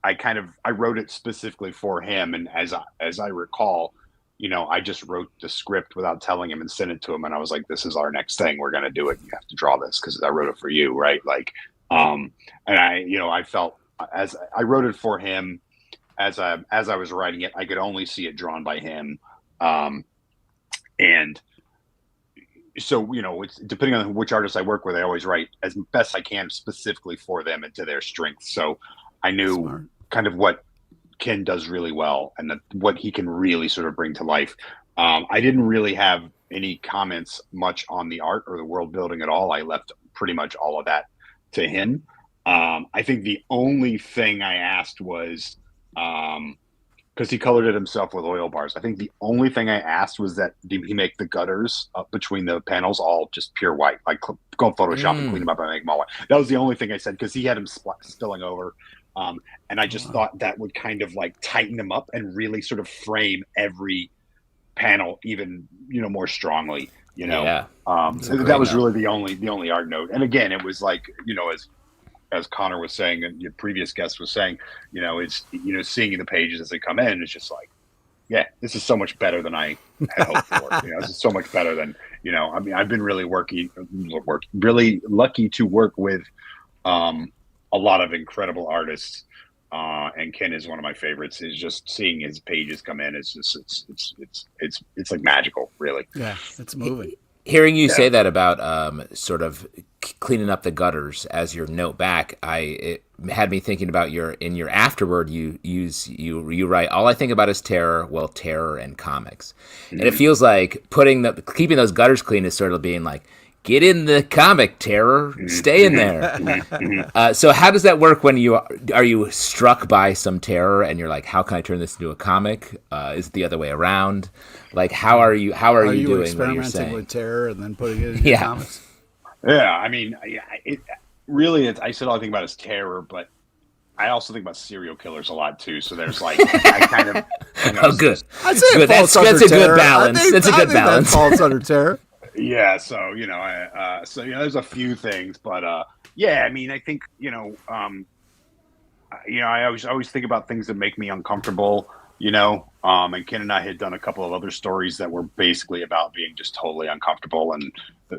I wrote it specifically for him. And as I recall, you know, I just wrote the script without telling him and sent it to him. And I was like, this is our next thing. We're going to do it. You have to draw this because I wrote it for you. Right. Like, and I felt, as I wrote it for him, as I was writing it, I could only see it drawn by him. And so, you know, it's depending on which artist I work with, I always write as best I can specifically for them and to their strengths. So I knew kind of what Ken does really well and what he can really sort of bring to life. I didn't really have any comments much on the art or the world building at all. I left pretty much all of that to him. I think the only thing I asked was, because he colored it himself with oil bars. I think the only thing I asked was that he make the gutters up between the panels all just pure white, like go in Photoshop and clean them up and make them all white. That was the only thing I said, because he had them spilling over. And I just thought that would kind of like tighten them up and really sort of frame every panel even, you know, more strongly, you know. Yeah. That was really the only art note. And again, it was like, you know, as Connor was saying, and your previous guest was saying, you know, it's, you know, seeing the pages as they come in, it's just like, yeah, this is so much better than I had hoped for. You know, this is so much better than, you know, I mean, I've been really really lucky to work with a lot of incredible artists. And Ken is one of my favorites. Is just seeing his pages come in. It's just, it's like magical, really. Yeah, it's moving. Hearing you say that about sort of cleaning up the gutters as your note back, it had me thinking about in your afterword you write, all I think about is terror, well, terror and comics. And it feels like keeping those gutters clean is sort of being like, get in the comic, terror, stay in there. So how does that work when are you struck by some terror and you're like, how can I turn this into a comic? Is it the other way around? Like, how are you doing experimenting with terror and then putting it in your comics? Yeah, I mean, I said all I think about is terror, but I also think about serial killers a lot too. So there's like, I kind of, you know, good. I'd say it falls under that's a terror. good balance. That's a good balance. That falls under terror. Yeah, so you know, there's a few things, but yeah, I mean, I think you know, I always think about things that make me uncomfortable, you know, and Ken and I had done a couple of other stories that were basically about being just totally uncomfortable and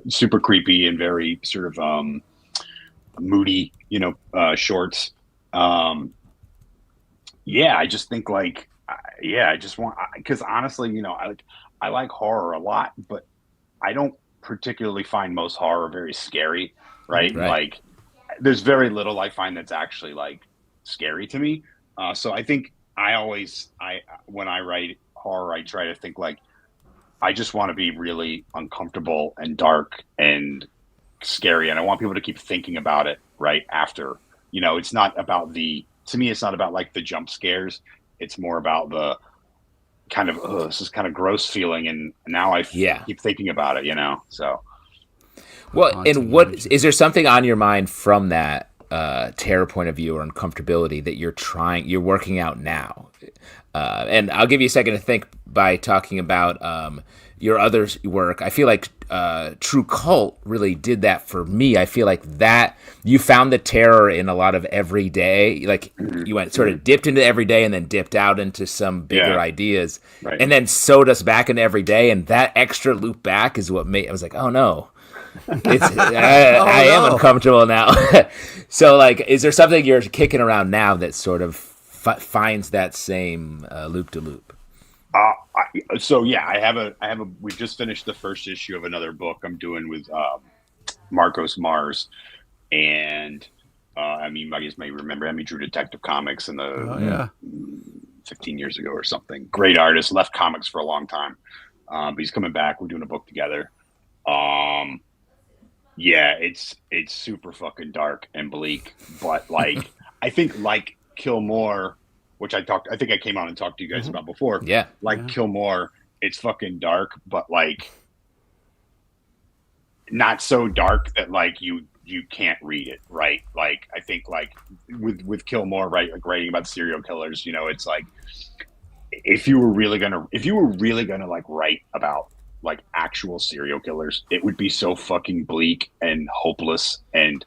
super creepy and very sort of moody, shorts. I just think like, I just want, because honestly, I like horror a lot, but I don't particularly find most horror very scary, right? Right. Like, there's very little I find that's actually like scary to me. So I think when I write horror, I try to think like, I just want to be really uncomfortable and dark and scary, and I want people to keep thinking about it right after. It's not about to me, it's not about like the jump scares. It's more about the kind of this is kind of gross feeling, and now I keep thinking about it. So. Well, and what is there something on your mind from that terror point of view or uncomfortability that you're working out now? And I'll give you a second to think by talking about your other work. I feel like True Cult really did that for me. I feel like that you found the terror in a lot of everyday, like you went sort of dipped into everyday and then dipped out into some bigger ideas, right. And then sewed us back into everyday. And that extra loop back is what made I was like, oh no. I am uncomfortable now. So, like, is there something you're kicking around now that sort of finds that same loop to loop? I have a. We just finished the first issue of another book I'm doing with Marcos Mars, and I guess you may remember him. He drew Detective Comics in the 15 years ago or something. Great artist, left comics for a long time, but he's coming back. We're doing a book together. It's super fucking dark and bleak, but like I think like Kill More, which I think I came on and talked to you guys about before. Yeah. Kill More, it's fucking dark, but like not so dark that like you can't read it, right? Like I think like with Kill More, right? Like writing about serial killers, it's like if you were really gonna like write about like actual serial killers, it would be so fucking bleak and hopeless and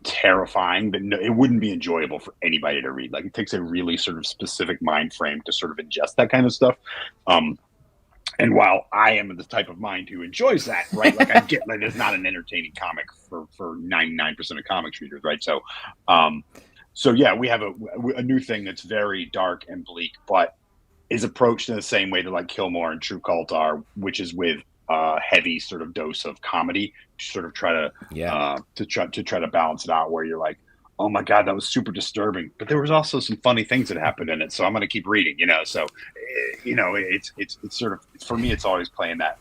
terrifying that it wouldn't be enjoyable for anybody to read. Like it takes a really sort of specific mind frame to sort of ingest that kind of stuff. And while I am the type of mind who enjoys that, right? Like I get that it's not an entertaining comic for 99% of comics readers, right? So we have a new thing that's very dark and bleak, but is approached in the same way that like Kill More and True Cult are, which is with a heavy sort of dose of comedy to sort of try to balance it out, where you're like, oh my God, that was super disturbing, but there was also some funny things that happened in it, so I'm going to keep reading, So, it's sort of, for me, it's always playing that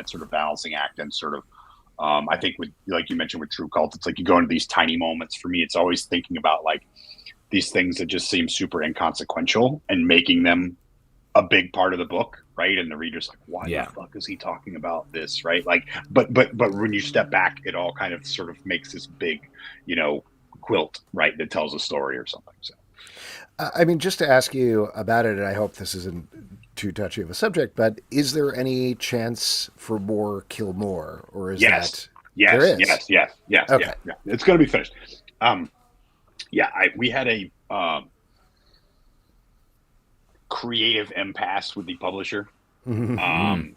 sort of balancing act, and sort of, I think with, like you mentioned with True Cult, it's like you go into these tiny moments. For me, it's always thinking about like these things that just seem super inconsequential and making them a big part of the book, right? And the reader's like, why the fuck is he talking about this, right? Like, but when you step back, it all kind of sort of makes this big, quilt, right, that tells a story or something. So, just to ask you about it, and I hope this isn't too touchy of a subject, but is there any chance for more Kill More, or is yes, there is? Yes. Okay. Yeah. It's going to be finished. We had a creative impasse with the publisher, and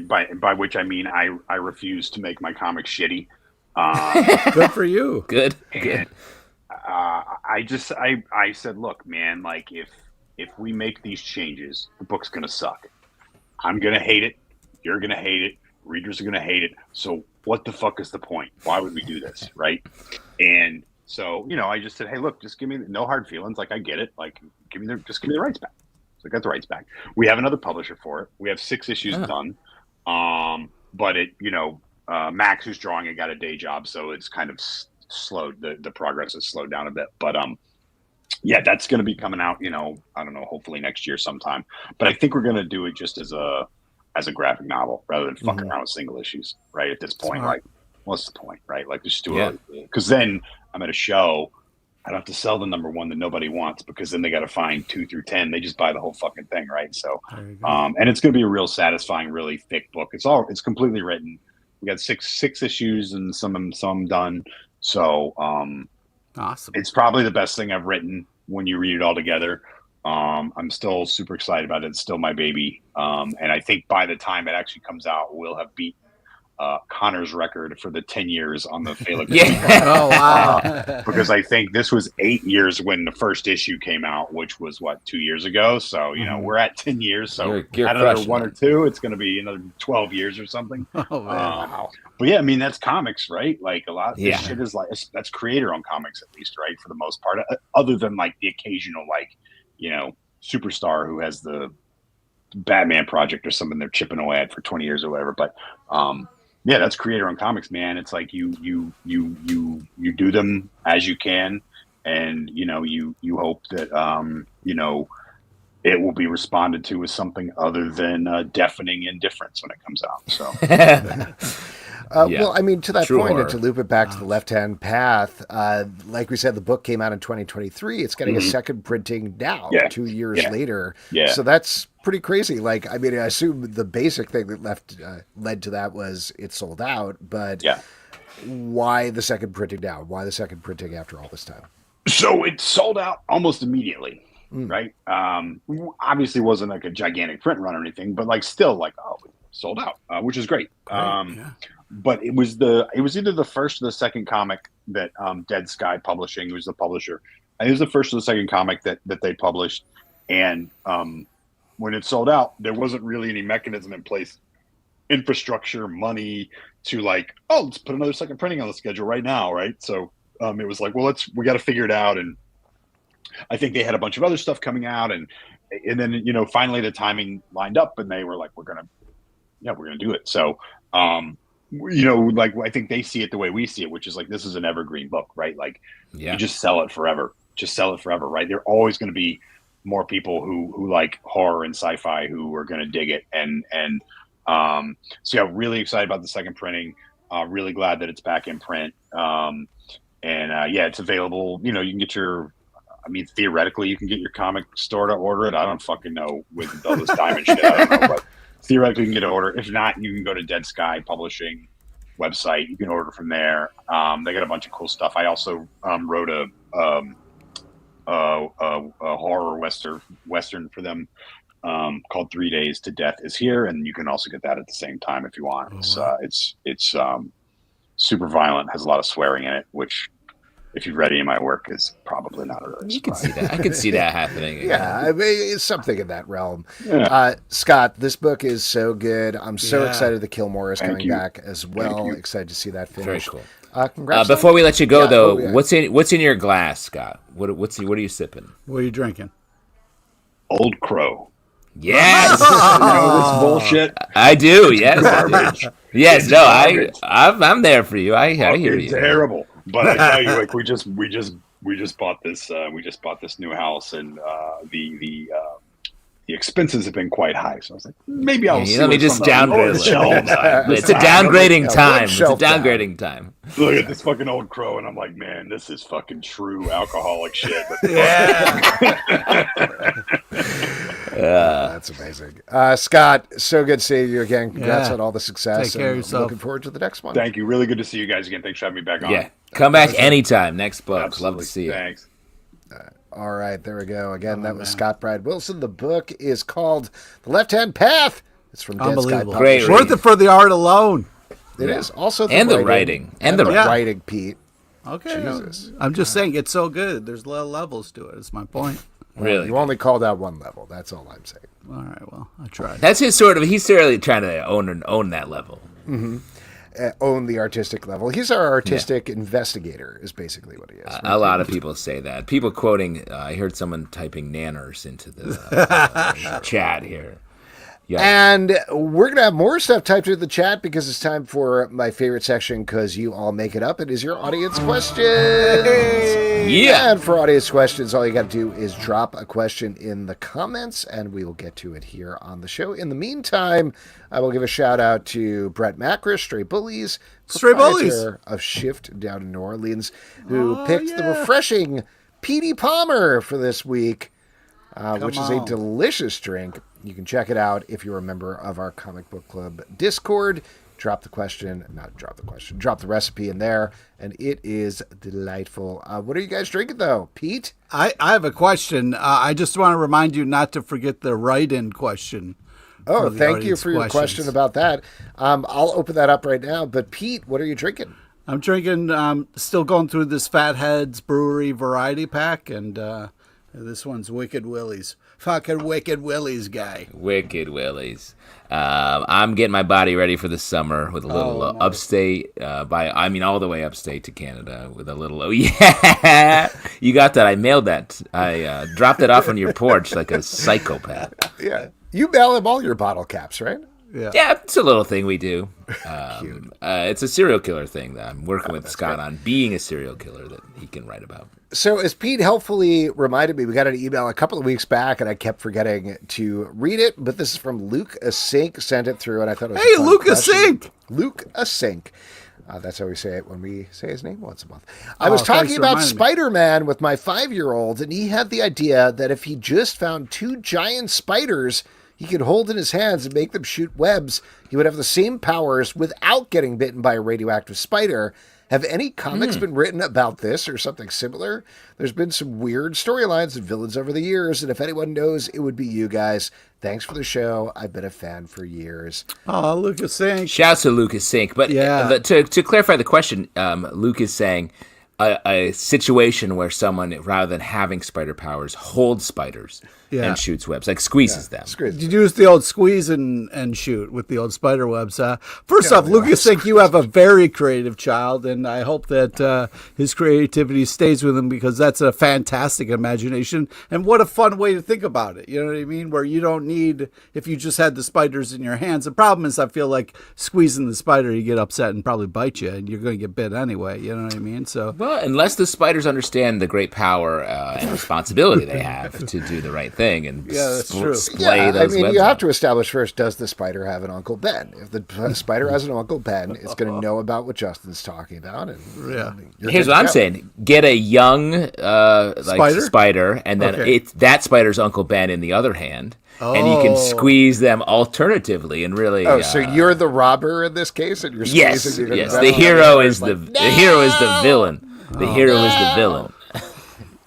by which I mean I refuse to make my comics shitty. Good for you. Good. I said, look, man, like if we make these changes, the book's gonna suck. I'm gonna hate it. You're gonna hate it. Readers are gonna hate it. So what the fuck is the point? Why would we do this, right? And so I just said, hey, look, just give me no hard feelings. Like I get it. Like give me the rights back. So I got the rights back. We have another publisher for it. We have 6 issues done. But it, Max, who's drawing it, got a day job, so it's kind of slowed. The progress has slowed down a bit. But that's going to be coming out. I don't know, hopefully next year sometime. But I think we're going to do it just as a graphic novel rather than fucking around with single issues. Right at this point, Smart. like, what's the point, right? Like, just do it because then I'm at a show. I don't have to sell the number 1 that nobody wants, because then they got to find 2 through 10. They just buy the whole fucking thing, right? So, and it's going to be a real satisfying, really thick book. It's completely written. We got six issues and some done. So, awesome. It's probably the best thing I've written when you read it all together. I'm still super excited about it. It's still my baby. And I think by the time it actually comes out, we'll have beat Connor's record for the 10 years on the Felix. Oh, wow. Because I think this was 8 years when the first issue came out, which was 2 years ago. So, we're at 10 years. So You're add another crushing one it. or two, it's going to be another 12 years or something. Oh, man. Wow. But yeah, I mean, that's comics, right? Like a lot of Yeah. this shit is that's creator owned comics, at least, right? For the most part, other than like the occasional, superstar who has the Batman project or something they're chipping away at for 20 years or whatever. But, yeah, that's creator owned comics, man. It's like you do them as you can, and you hope that it will be responded to as something other than deafening indifference when it comes out. So Well, I mean, to that True point, horror. and to loop it back to the left-hand path, like we said, the book came out in 2023. It's getting a second printing now, Yeah. 2 years later. Yeah. So that's pretty crazy. Like, I mean, I assume the basic thing that led to that was it sold out, but yeah. why the second printing now? Why the second printing after all this time? So it sold out almost immediately, right? Obviously, it wasn't like a gigantic print run or anything, but still, it sold out, which is great. But it was either the first or the second comic that Dead Sky Publishing, who was the publisher, I think it was the first or the second comic that they published, and when it sold out, there wasn't really any mechanism in place, infrastructure, money to let's put another second printing on the schedule right now, right? So it was like, well, we got to figure it out. And I think they had a bunch of other stuff coming out, and then finally the timing lined up, and they were like, we're gonna do it. So I think they see it the way we see it, which is this is an evergreen book, right? You just sell it forever, right? There are always going to be more people who like horror and sci-fi who are going to dig it, and so yeah, really excited about the second printing. Really glad that it's back in print. Yeah, it's available. You can get theoretically, you can get your comic store to order it. I don't fucking know with all this diamond shit. I don't know, but theoretically, you can get an order. If not, you can go to Dead Sky Publishing website. You can order from there. They got a bunch of cool stuff. I also wrote a horror western for them called 3 Days to Death Is Here, and you can also get that at the same time if you want. It's super violent, has a lot of swearing in it, which, if you've read any of my work, is probably not a really You can see that. I can see that happening. Yeah, I mean, it's something in that realm. Yeah. Scott, this book is so good. I'm so Yeah. excited that Kilmore is Thank coming you. back as well. you. Excited to see that Very finish. cool. Congrats. Before we let you go, Yeah, though, yeah. what's in your glass, Scott? What are you sipping? What are you drinking? Old Crow. Yes, This bullshit. I do. Yes, I do. Garbage. Yes, It's no, garbage. I'm there for you. I hear It's you. terrible. But I tell you, we just bought this. We just bought this new house, and the expenses have been quite high. So I was like, maybe I'll see. Let me what's just on the downgrade it. shelves. It's a downgrading time. It's a shelf down. downgrading time. Look at this fucking Old Crow, and I'm like, man, this is fucking true alcoholic shit. But That's amazing. Scott, so good seeing you again. Congrats Yeah. on all the success. Take care of and yourself. Looking forward to the next one. thank you. Really good to see you guys again. Thanks for having me back on. Yeah, come back anytime. Next book. Absolutely. Love to see you. Thanks. All right, there we go. Again, that was Scott Bryan Wilson. The book is called The Left-Hand Path. It's from Dead Sky Unbelievable. Great Publishing. Worth it for the art alone. It is. Also And the writing. And the writing, Pete. Okay. Jesus. I'm just saying it's so good. There's levels to it. Is my point. Really. You only called out one level. That's all I'm saying. All right. Well, I tried. That's his sort of. He's really trying to own that level. Own the artistic level. He's our artistic investigator, is basically what he is. A lot of people say that. People quoting. I heard someone typing nanners into the chat here. Yeah. And we're going to have more stuff typed into the chat because it's time for my favorite section because you all make it up. It is your audience questions. Yeah. And for audience questions, all you got to do is drop a question in the comments and we will get to it here on the show. In the meantime, I will give a shout out to Brett Macris, Stray Bullies, Stray Bullies. proprietor of Shift down in New Orleans, who picked the refreshing Petey Palmer for this week, which is a on. delicious drink. You can check it out if you're a member of our comic book club Discord. Drop the recipe in there, and it is delightful. What are you guys drinking, though? Pete? I have a question. I just want to remind you not to forget the write-in question Oh, thank you for your question about that. I'll open that up right now. But Pete, what are you drinking? I'm drinking, still going through this Fatheads Brewery variety pack, and this one's Wicked Willie's. Fucking Wicked Willie's, guy. Wicked Willie's. I'm getting my body ready for the summer with a little upstate, all the way upstate to Canada with a little, you got that. I mailed that. I dropped it off on your porch like a psychopath. Yeah. You mail him all your bottle caps, right? Yeah, it's a little thing we do. It's a serial killer thing that I'm working with Scott on, being a serial killer that he can write about. So as Pete helpfully reminded me, we got an email a couple of weeks back, and I kept forgetting to read it, but this is from Luke Asink, sent it through, and I thought it was a fun Luke question. Asink! Luke Asink. That's how we say it when we say his name once a month. I was talking about Spider-Man with my 5-year-old, and he had the idea that if he just found 2 giant spiders he could hold in his hands and make them shoot webs, he would have the same powers without getting bitten by a radioactive spider. Have any comics been written about this or something similar? There's been some weird storylines and villains over the years, and if anyone knows, it would be you guys. Thanks for the show. I've been a fan for years. Oh, Lucas Sink. Shouts to Lucas Sink. But to clarify the question, Luke is saying a situation where someone, rather than having spider powers, holds spiders and shoots webs, like squeezes them. You use the old squeeze and shoot with the old spider webs. First off, Lucas Sink, you have a very creative child, and I hope that his creativity stays with him, because that's a fantastic imagination, and what a fun way to think about it. You know what I mean? Where you don't need, if you just had the spiders in your hands. The problem is, I feel like squeezing the spider, you get upset and probably bite you, and you're going to get bit anyway. You know what I mean? So, well, unless the spiders understand the great power and responsibility they have to do the right thing and splay those webs. You have to establish first, does the spider have an Uncle Ben? If the spider has an Uncle Ben, it's going to know about what Justin's talking about. And here's what I'm saying: get a young spider, and then it's that spider's Uncle Ben in the other hand. And you can squeeze them alternatively and really. So you're the robber in this case, and you're squeezing. Yes. The hero is the hero is the villain. The hero is the villain.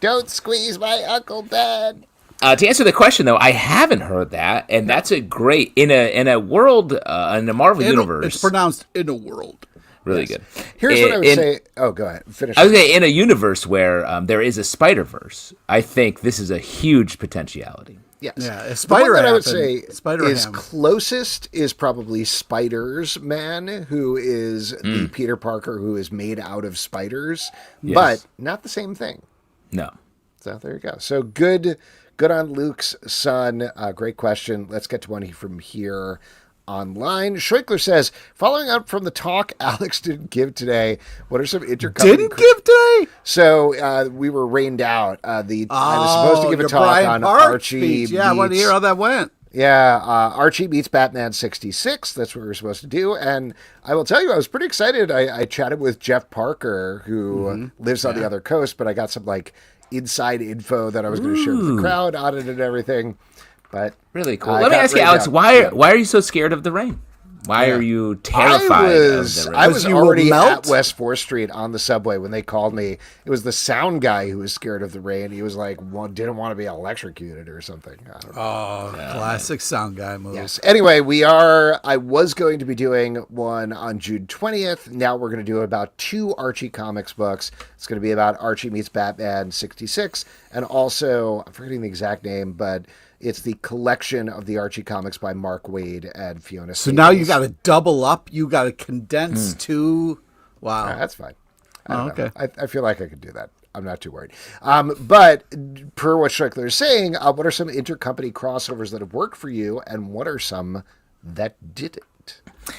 Don't squeeze my Uncle Ben. To answer the question, though, I haven't heard that, and that's a great in a world in the Marvel universe. It's pronounced "in a world." Really good. Here's what I would say. Oh, go ahead. Finish. I would say in a universe where there is a Spider-Verse, I think this is a huge potentiality. Yes. Yeah, the one that I would say is closest is probably Spiders-Man, who is the Peter Parker who is made out of spiders, but not the same thing. No. So there you go. So good on Luke's son. Great question. Let's get to one from here online. Schweikler says, following up from the talk Alex didn't give today, what are some intercompany... Didn't give today? So we were rained out. I was supposed to give a talk Brian on Park Archie speech. Yeah, I want to hear how that went. Yeah, Archie meets Batman 66. That's what we were supposed to do. And I will tell you, I was pretty excited. I chatted with Jeff Parker, who lives on the other coast, but I got some inside info that I was going to share with the crowd on it and everything. But really cool. Let me ask you, Alex, why are you so scared of the rain? Why are you terrified of the rain? I was already at West 4th Street on the subway when they called me. It was the sound guy who was scared of the rain. He was like, didn't want to be electrocuted or something. I don't know. Classic sound guy move. Yes. Anyway, I was going to be doing one on June 20th. Now we're going to do about 2 Archie Comics books. It's going to be about Archie meets Batman 66. And also, I'm forgetting the exact name, but it's the collection of the Archie comics by Mark Waid and Fiona So Staples. now you got to double up. You got to condense 2. Wow. That's fine. Okay. I feel like I could do that. I'm not too worried. But per what Strickler is saying, what are some intercompany crossovers that have worked for you, and what are some that didn't?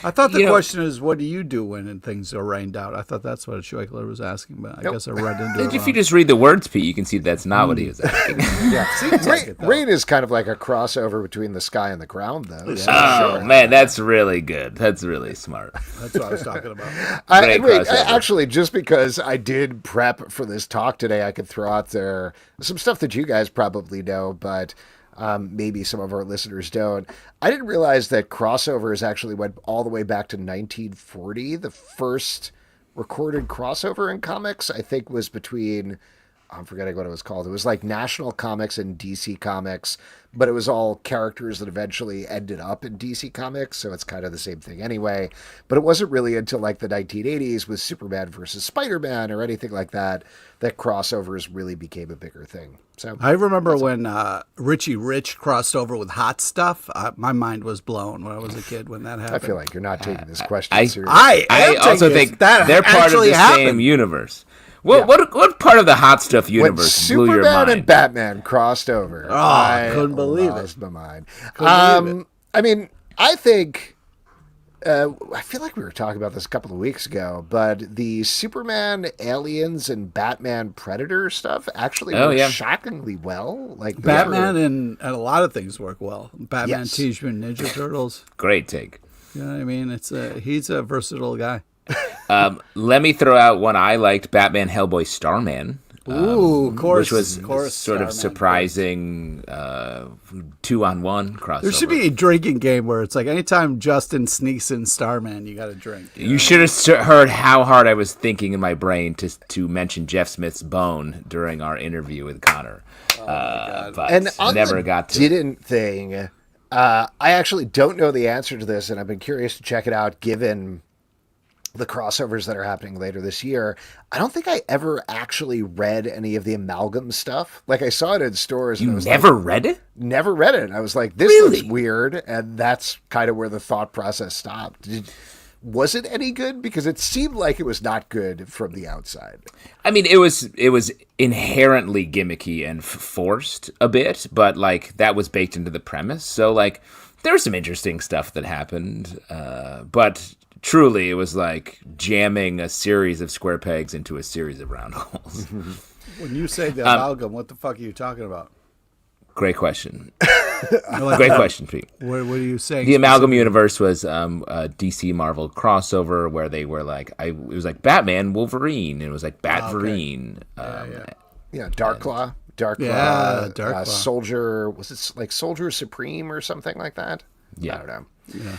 I thought the question is, what do you do when things are rained out? I thought that's what Schweikler was asking, but I guess I read into it. If you just read the words, Pete, you can see that's not what he was asking. Rain is kind of like a crossover between the sky and the ground, though. So man, that's really good. That's really smart. That's what I was talking about. Actually, just because I did prep for this talk today, I could throw out there some stuff that you guys probably know, but maybe some of our listeners don't. I didn't realize that crossovers actually went all the way back to 1940. The first recorded crossover in comics, I think, was between I'm forgetting what it was called. It was like National Comics and DC Comics, but it was all characters that eventually ended up in DC Comics, so it's kind of the same thing anyway. But it wasn't really until like the 1980s with Superman versus Spider-Man or anything like that that crossovers really became a bigger thing. So I remember when Richie Rich crossed over with Hot Stuff. My mind was blown when I was a kid when that happened. I feel like you're not taking this question seriously. I also think they're part of the same universe. What part of the Hot Stuff universe blew your mind? Superman and Batman crossed over. I couldn't believe it. My mind. I mean, I think I feel like we were talking about this a couple of weeks ago, but the Superman, Aliens, and Batman Predator stuff actually worked shockingly well. Like Batman and a lot of things work well. Batman, Teenage Mutant Ninja Turtles. Great take. You know what I mean? He's a versatile guy. Let me throw out one I liked: Batman, Hellboy, Starman. Ooh, of course, which was sort of surprising 2-on-1 crossover. There should be a drinking game where it's like anytime Justin sneaks in Starman, you got to drink. You should have heard how hard I was thinking in my brain to mention Jeff Smith's bone during our interview with Conor. But and on never the got to didn't thing. I actually don't know the answer to this, and I've been curious to check it out given the crossovers that are happening later this year. I don't think I ever actually read any of the Amalgam stuff. Like I saw it in stores. You and I was never read it? Never read it. I was like, this Really? looks weird. And that's kind of where the thought process stopped. Was it any good? Because it seemed like it was not good from the outside. I mean, it was inherently gimmicky and forced a bit, but like that was baked into the premise. So like there was some interesting stuff that happened, but truly, it was like jamming a series of square pegs into a series of round holes. When you say the amalgam, what the fuck are you talking about? Great question. Great question, Pete. What are you saying? The Amalgam universe was a DC Marvel crossover where they were like, it was like Batman, Wolverine, and it was like Batverine. Darkclaw. Darkclaw. Soldier, was it like Soldier Supreme or something like that? Yeah. I don't know. Yeah.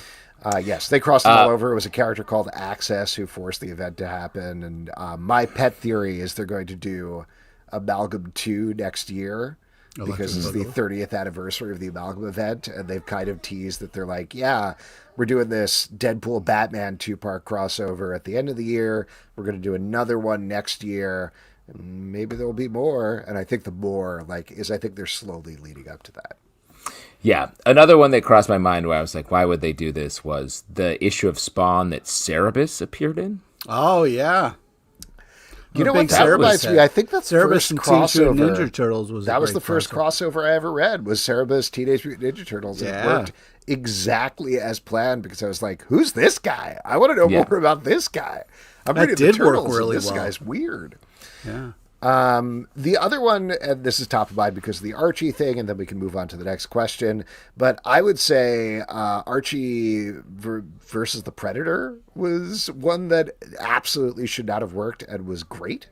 Yes, they crossed it all over. It was a character called Access who forced the event to happen. And my pet theory is they're going to do Amalgam 2 next year because it's the 30th anniversary of the Amalgam event. And they've kind of teased that they're like, yeah, we're doing this Deadpool Batman 2-part crossover at the end of the year. We're going to do another one next year. And maybe there'll be more. And I think the more I think they're slowly leading up to that. Yeah, another one that crossed my mind where I was like, why would they do this was the issue of Spawn that Cerebus appeared in. Oh, yeah. You know what that reminds me? I think that's the first crossover. Ninja Turtles was the first crossover I ever read was Cerebus Teenage Mutant Ninja Turtles. And it worked exactly as planned because I was like, who's this guy? I want to know more about this guy. I'm reading the Turtles and this guy's weird. Yeah. The other one, and this is top of mind because of the Archie thing, and then we can move on to the next question. But I would say Archie versus the Predator was one that absolutely should not have worked and was great.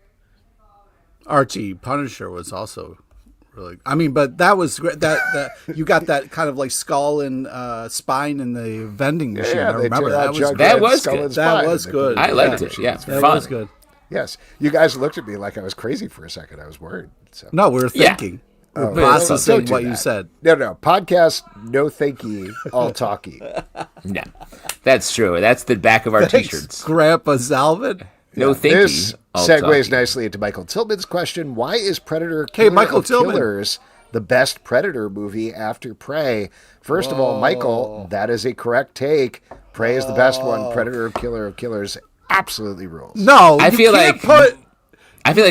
Archie Punisher was also really. I mean, but that was great. That you got that kind of like skull and spine in the vending machine. I remember that was good. That was good. I liked it. Yeah, that fun. was good. Yes, you guys looked at me like I was crazy for a second. I was worried. So. No, we were thinking. Yeah. Processing what you said. No. Podcast, no thanky, all talky. No, that's true. That's the back of our T-shirts. Grandpa Zalvin. No thanky. This segues nicely into Michael Tillman's question. Why is Predator Killers the best Predator movie after Prey? First of all, Michael, that is a correct take. Prey is the best one. Predator Killer of Killers absolutely rules. No, I feel like Michael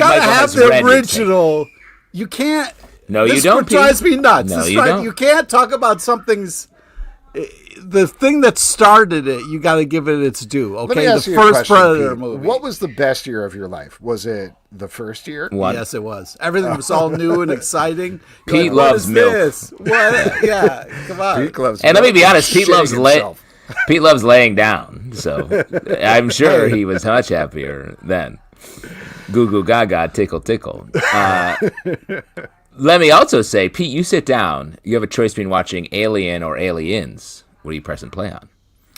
has the read original. You can't. No, you don't. This drives me nuts. No, you don't. You can't talk about something's. The thing that started it, you got to give it its due. Okay, Let me ask the you a first question, Predator Pete. movie. What was the best year of your life? Was it the first year? Yes, it was. Everything was all new and exciting. Pete loves milk. What? Yeah, come on. Pete loves and milk. let me be honest, Pete himself. loves laying down. So I'm sure he was much happier then. Goo goo gaga, tickle tickle. Let me also say, Pete, you sit down. You have a choice between watching Alien or Aliens. What do you press and play on?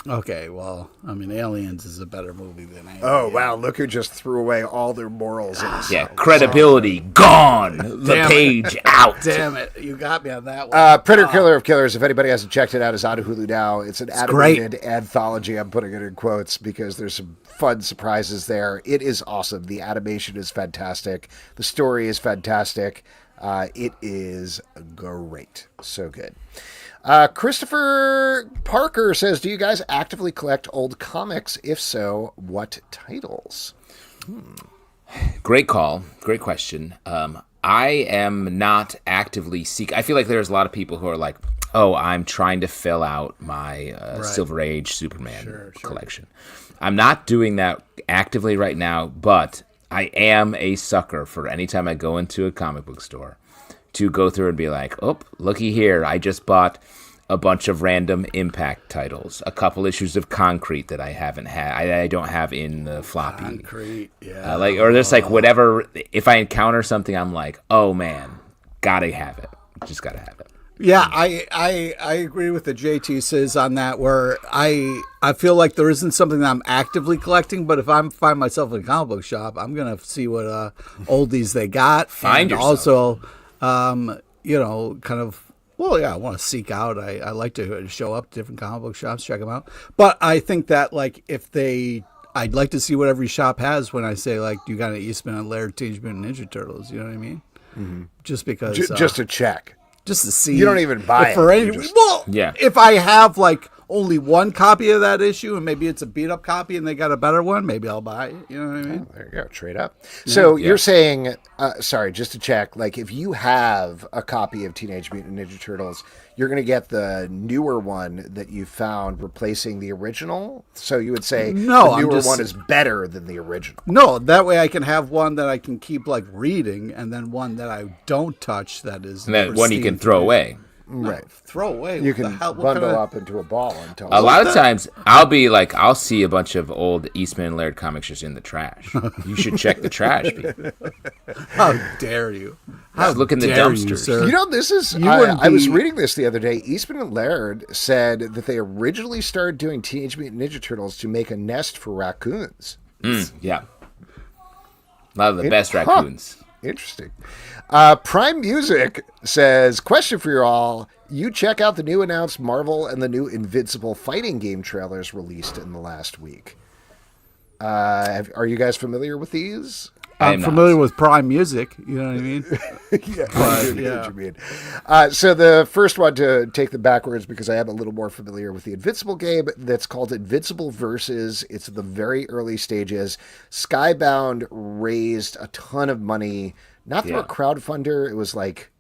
Okay, well, I mean, Aliens is a better movie than Aliens. Oh, wow. Look who just threw away all their morals. Yeah, credibility gone. The page out. Damn it. You got me on that one. Predator Killer of Killers, if anybody hasn't checked it out, is on Hulu now. It's an animated anthology. I'm putting it in quotes because there's some fun surprises there. It is awesome. The animation is fantastic. The story is fantastic. It is great. So good. Christopher Parker says, do you guys actively collect old comics? If so, what titles? Great call. Great question. I am not actively I feel like there's a lot of people who are like, oh, I'm trying to fill out my Silver Age Superman collection. I'm not doing that actively right now, but I am a sucker for any time I go into a comic book store to go through and be like, oh, looky here. I just bought a bunch of random Impact titles, a couple issues of Concrete that I haven't had. I don't have in the floppy. Concrete, yeah. Or there's like whatever. If I encounter something, I'm like, oh man, gotta have it. Just gotta have it. Yeah, I agree with the JT says on that, where I feel like there isn't something that I'm actively collecting, but if I find myself in a comic book shop, I'm gonna see what oldies they got. Find and yourself. Also, kind of. Well, yeah, I want to seek out. I like to show up to different comic book shops, check them out. But I think that like I'd like to see what every shop has when I say like, do you got an Eastman and Laird Teenage Mutant Ninja Turtles? You know what I mean? Mm-hmm. Just because, just to check. Just to see. You don't even buy it. Yeah. If I have like only one copy of that issue and maybe it's a beat up copy and they got a better one, maybe I'll buy it. You know what I mean? Oh, there you go. Trade up. So you're saying, sorry, just to check, like if you have a copy of Teenage Mutant Ninja Turtles, you're going to get the newer one that you found replacing the original. So you would say the newer one is better than the original. No, that way I can have one that I can keep like reading and then one that I don't touch that is. And that one you can throw away. Right. Throw away. You can bundle up into a ball until a lot of times I'll see a bunch of old Eastman and Laird comics just in the trash. You should check the trash, people. How dare you? Look in the dumpsters. This is I was reading this the other day. Eastman and Laird said that they originally started doing Teenage Mutant Ninja Turtles to make a nest for raccoons. Yeah. A lot of the best raccoons. Interesting. Prime Music says, question for you all. You check out the new announced Marvel and the new Invincible fighting game trailers released in the last week. Are you guys familiar with these? I'm familiar with Prime Music. You know what I mean? I know what you mean. So the first one, to take them backwards because I am a little more familiar with the Invincible game, that's called Invincible Versus. It's the very early stages. Skybound raised a ton of money, not through a crowdfunder. It was like,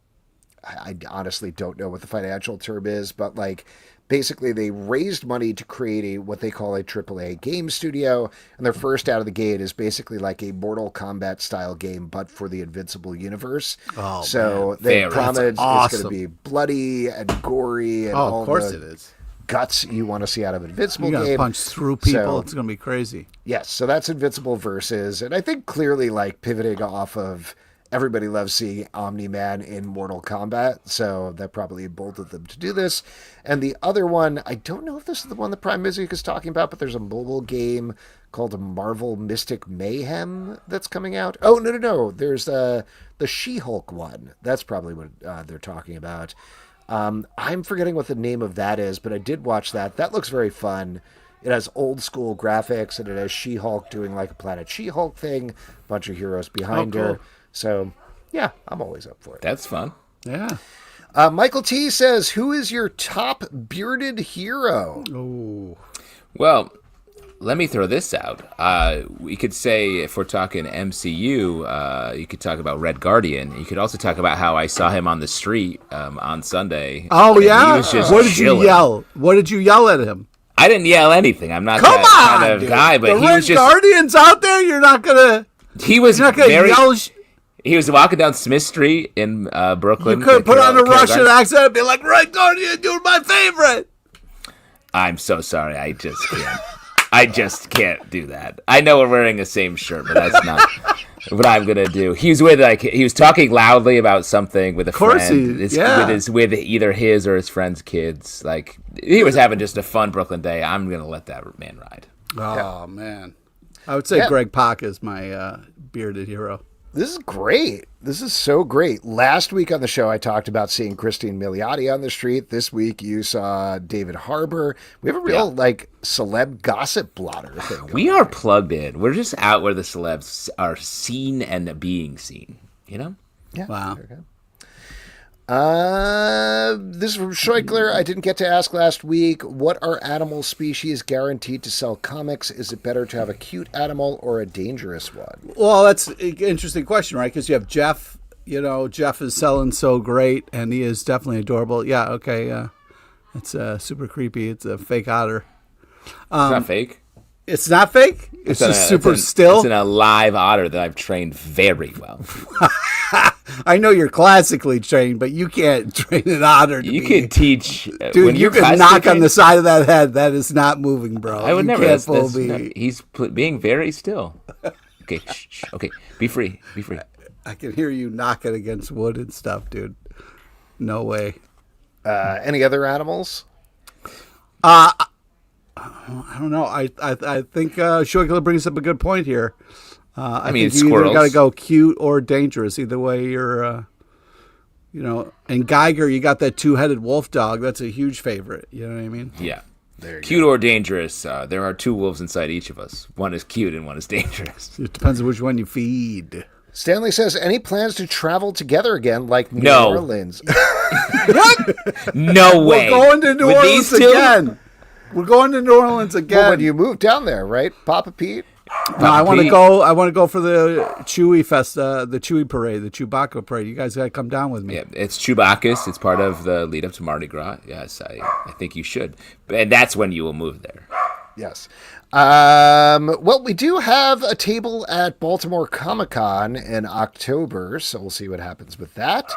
I honestly don't know what the financial term is, but like basically they raised money to create what they call a AAA game studio. And their first out of the gate is basically like a Mortal Kombat style game, but for the Invincible universe. Oh, so man. They promised it's going to be bloody and gory and all of course it is. Guts you want to see out of Invincible game. You got to punch through people. So, it's going to be crazy. Yes. So that's Invincible Versus. And I think clearly like pivoting off of everybody loves seeing Omni-Man in Mortal Kombat, so that probably emboldened them to do this. And the other one, I don't know if this is the one that Prime Music is talking about, but there's a mobile game called Marvel Mystic Mayhem that's coming out. Oh, no. There's the She-Hulk one. That's probably what they're talking about. I'm forgetting what the name of that is, but I did watch that. That looks very fun. It has old school graphics, and it has She-Hulk doing like a Planet She-Hulk thing, a bunch of heroes behind her. So, yeah, I'm always up for it. That's fun. Yeah. Michael T says, who is your top bearded hero? Oh. Well, let me throw this out. We could say, if we're talking MCU, you could talk about Red Guardian. You could also talk about how I saw him on the street on Sunday. Oh, yeah? He was just what did you yell? What did you yell at him? I didn't yell anything. I'm not that kind of guy, but he was just... The Red Guardian's out there? You're not going to... He was very... Yell... He was walking down Smith Street in Brooklyn. You could put on a Russian accent and be like, Red Guardian, you're my favorite. I'm so sorry. I just can't. I just can't do that. I know we're wearing the same shirt, but that's not what I'm gonna do. He was talking loudly about something with a friend. With either his or his friend's kids. Like he was having just a fun Brooklyn day. I'm gonna let that man ride. Oh man, I would say Greg Pak is my bearded hero. This is great. This is so great. Last week on the show, I talked about seeing Christine Milioti on the street. This week, you saw David Harbour. We have a real, celeb gossip blotter thing. We are plugged in. We're just out where the celebs are seen and being seen, you know? Yeah. Wow. This is from Scheukler. I didn't get to ask last week. What are animal species guaranteed to sell comics? Is it better to have a cute animal or a dangerous one? Well, that's an interesting question, right? Because you have Jeff. You know, Jeff is selling so great, and he is definitely adorable. Yeah, okay. It's super creepy. It's a fake otter. It's not fake. It's not fake? It's just super still? It's an alive otter that I've trained very well. I know you're classically trained, but you can't train an otter to You can teach. Dude, you can knock on the side of that head. That is not moving, bro. I would you never. Can't he's being very still. Okay, shh. Okay, be free. Be free. I can hear you knocking against wood and stuff, dude. No way. Any other animals? I don't know. I think Scheukler brings up a good point here. I mean, think you either got to go cute or dangerous. Either way, you're, and Geiger, you got that two-headed wolf dog. That's a huge favorite. You know what I mean? Yeah. Cute or dangerous. There are two wolves inside each of us. One is cute and one is dangerous. It depends on which one you feed. Stanley says, any plans to travel together again like New Orleans? What? No way. We're going to New Orleans again. We're going to New Orleans again. Well, when you moved down there, right, Papa Pete? No, I want to go. I want to go for the Chewy Fest, the Chewy Parade, the Chewbacca Parade. You guys got to come down with me. Yeah, it's Chewbacca's. It's part of the lead up to Mardi Gras. Yes, I think you should, and that's when you will move there. Yes. Well, we do have a table at Baltimore Comic-Con in October, so we'll see what happens with that.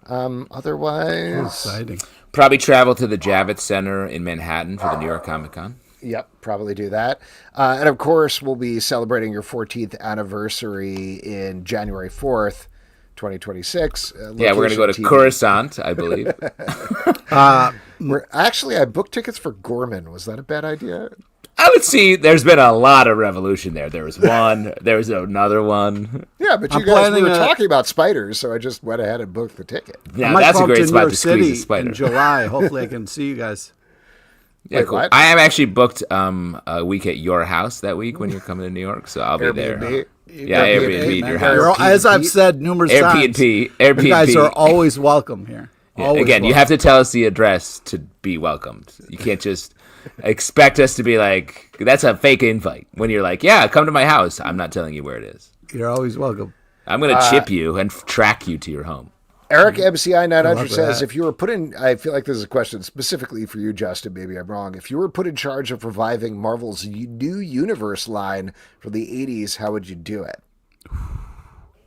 Otherwise, exciting. Probably travel to the Javits Center in Manhattan for the New York Comic Con. Yep, probably do that. And of course, we'll be celebrating your 14th anniversary in January 4th, 2026. Yeah, we're going to go to Coruscant, I believe. I booked tickets for Gorman. Was that a bad idea? I would see there's been a lot of revolution there. There was one, there was another one. Yeah, but you guys were talking about spiders, so I just went ahead and booked the ticket. Yeah, that's a great spot to squeeze a spider. In July. Hopefully I can see you guys. Yeah, Wait, cool. what? I am actually booked a week at your house that week when you're coming to New York, so I'll be there. Yeah, Airbnb at your house. As I've said numerous times, Airbnb. You guys are always welcome here. Yeah, again, you have to tell us the address to be welcomed. You can't just expect us to be like, that's a fake invite. When you're like, yeah, come to my house. I'm not telling you where it is. You're always welcome. I'm going to chip you and track you to your home. Eric MCI 900 says, if you were put in, I feel like this is a question specifically for you, Justin, maybe I'm wrong. If you were put in charge of reviving Marvel's new universe line from the 80s, how would you do it?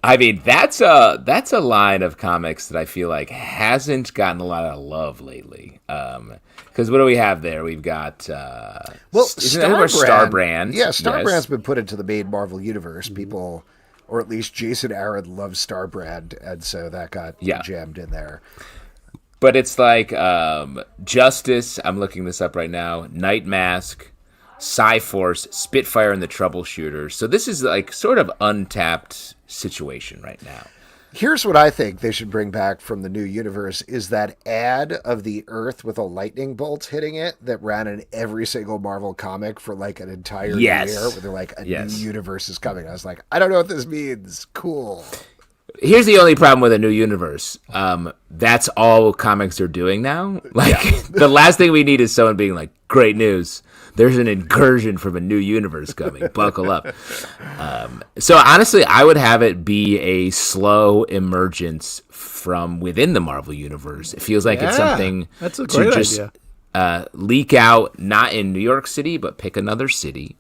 I mean, that's a line of comics that I feel like hasn't gotten a lot of love lately. Because what do we have there? We've got Starbrand. Yeah, Starbrand's been put into the main Marvel universe. People, or at least Jason Aaron, loves Starbrand, and so that got jammed in there. But it's like Justice. I'm looking this up right now. Night Mask, Cyforce, Spitfire, and the Troubleshooters. So this is like sort of untapped situation right now. Here's what I think they should bring back from the new universe is that ad of the Earth with a lightning bolt hitting it that ran in every single Marvel comic for like an entire year where they're like, a new universe is coming. I was like, I don't know what this means. Cool. Here's the only problem with a new universe. That's all comics are doing now. Like the last thing we need is someone being like, great news. There's an incursion from a new universe coming. Buckle up. So honestly, I would have it be a slow emergence from within the Marvel universe. It feels like it's something that's a great idea. Leak out, not in New York City, but pick another city,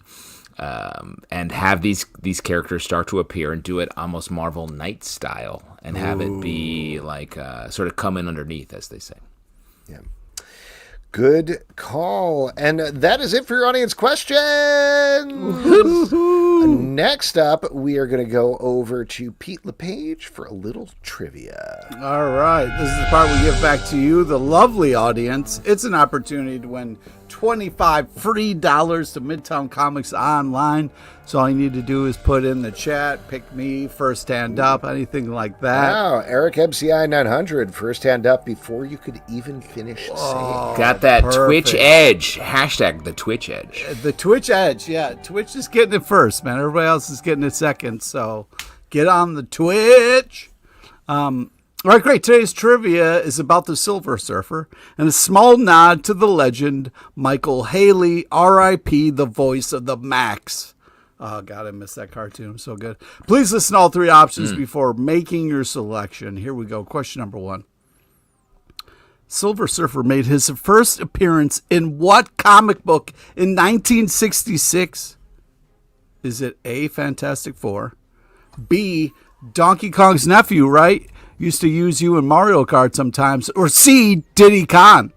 and have these characters start to appear and do it almost Marvel Knight style, and have it be like sort of come in underneath, as they say. Yeah. Good call. And that is it for your audience questions. Next up, we are going to go over to Pete LePage for a little trivia. All right. This is the part we give back to you, the lovely audience. It's an opportunity to win $25 free to Midtown Comics online. So all you need to do is put in the chat, pick me, first hand up, anything like that. Wow, Eric MCI 900, first hand up before you could even finish saying. Got that perfect. Twitch edge. Hashtag the Twitch edge. The Twitch edge, yeah. Twitch is getting it first, man. Everybody else is getting it second. So get on the Twitch. All right, great. Today's trivia is about the Silver Surfer and a small nod to the legend Michael Haley, R.I.P., the voice of the Max. Oh, God, I missed that cartoon. I'm so good. Please listen to all three options before making your selection. Here we go. Question number 1. Silver Surfer made his first appearance in what comic book in 1966? Is it A, Fantastic Four, B, Donkey Kong's nephew, right? Used to use you in Mario Kart sometimes, or C, Diddy Kong?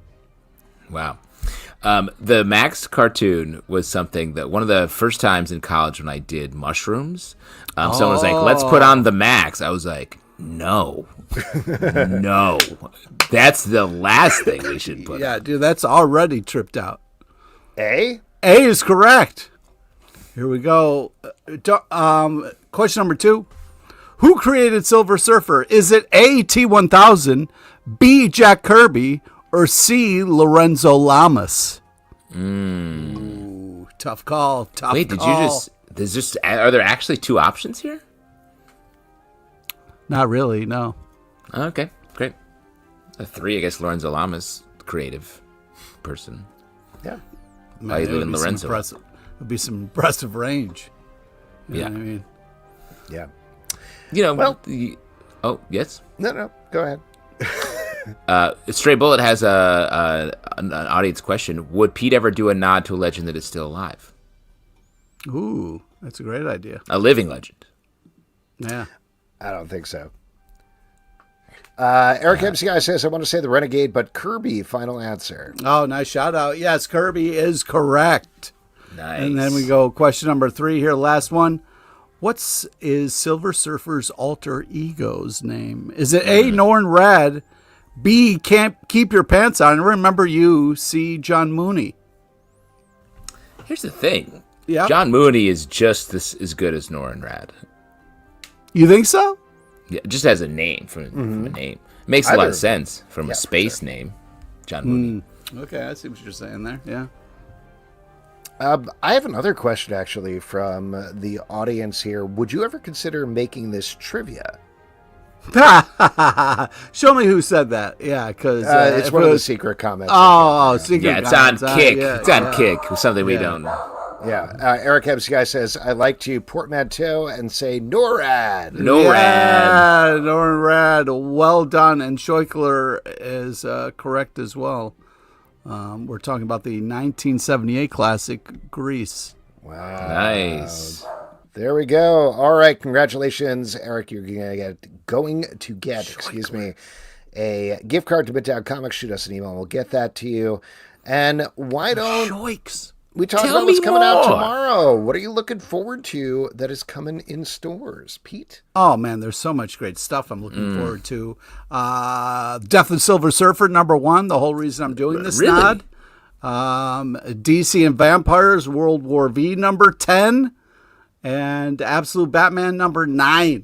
Wow. The Max cartoon was something that one of the first times in college when I did mushrooms, someone was like, let's put on the Max. I was like, no, no, that's the last thing we should put on. Yeah, dude, that's already tripped out. A? A is correct. Here we go. Question number 2. Who created Silver Surfer? Is it A, T-1000, B, Jack Kirby, or C, Lorenzo Lamas? Ooh, tough call. Tough Wait, call. Are there actually 2 options here? Not really, no. Okay, great. 3, I guess Lorenzo Lamas, creative person. Yeah. Why you leaving Lorenzo? It would be some impressive range. You Yeah. know what I mean? Yeah. You know, Well- oh, yes? No, go ahead. Stray Bullet has an audience question. Would Pete ever do a nod to a legend that is still alive? Ooh, that's a great idea. A living legend. Yeah. I don't think so. Eric MCI says, I want to say the Renegade, but Kirby, final answer. Oh, nice shout out. Yes, Kirby is correct. Nice. And then we go question number 3 here, last one. Is Silver Surfer's alter ego's name? Is it A, Norrin Rad, B, Can't Keep Your Pants On, Remember You, C, John Mooney? Here's the thing. Yeah. John Mooney is just as good as Norrin Rad. You think so? Yeah, just as a name from a name. Makes a lot of sense from a space name. John Mooney. Okay, I see what you're saying there. Yeah. I have another question, actually, from the audience here. Would you ever consider making this trivia? Show me who said that. Yeah, because it's one of the secret comments. secret. Yeah, it's comments. on Kick. Yeah, it's on Kick. Something we don't know. Yeah. Eric Guy says, I like to portmanteau and say NORAD. Yeah, Norrin Rad. Well done. And Scheuchler is correct as well. We're talking about the 1978 classic Grease. Wow. Nice. There we go. All right. Congratulations, Eric. You're going to get a gift card to Midtown Comics. Shoot us an email. We'll get that to you. And why don't we talk about what's coming out tomorrow? What are you looking forward to that is coming in stores, Pete? Oh, man, there's so much great stuff I'm looking forward to. Death of Silver Surfer, #1, the whole reason I'm doing this nod. DC and Vampires, World War V, #10. And Absolute Batman, #9.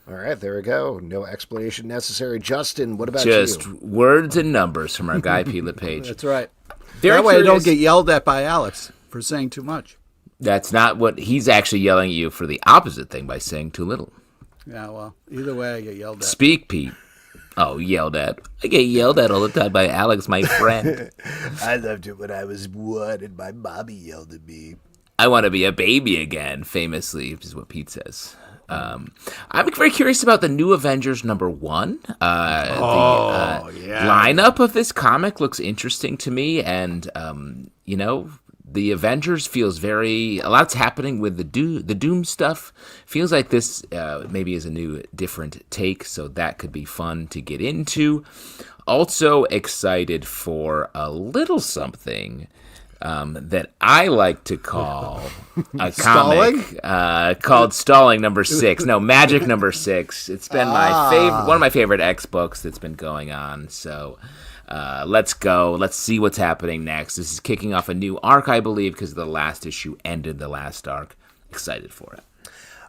All right, there we go. No explanation necessary. Justin, what about Just you? words and numbers from our guy, Pete LePage. That's right. Very that way I don't curious. get yelled at by Alex for saying too much. That's not what he's actually yelling at you for, the opposite thing by saying too little. Yeah, well, either way I get yelled at. Speak, Pete. Oh, yelled at. I get yelled at all the time by Alex, my friend. I loved it when I was 1 and my mommy yelled at me. I want to be a baby again, famously, is what Pete says. I'm very curious about the new Avengers #1. The lineup of this comic looks interesting to me, and the Avengers feels a lot's happening with the Doom stuff. Feels like this maybe is a new, different take, so that could be fun to get into. Also excited for a little something that I like to call a comic called Stalling number 6. No, Magic number 6. It's been one of my favorite X books that's been going on. So let's go. Let's see what's happening next. This is kicking off a new arc, I believe, because the last issue ended the last arc. Excited for it.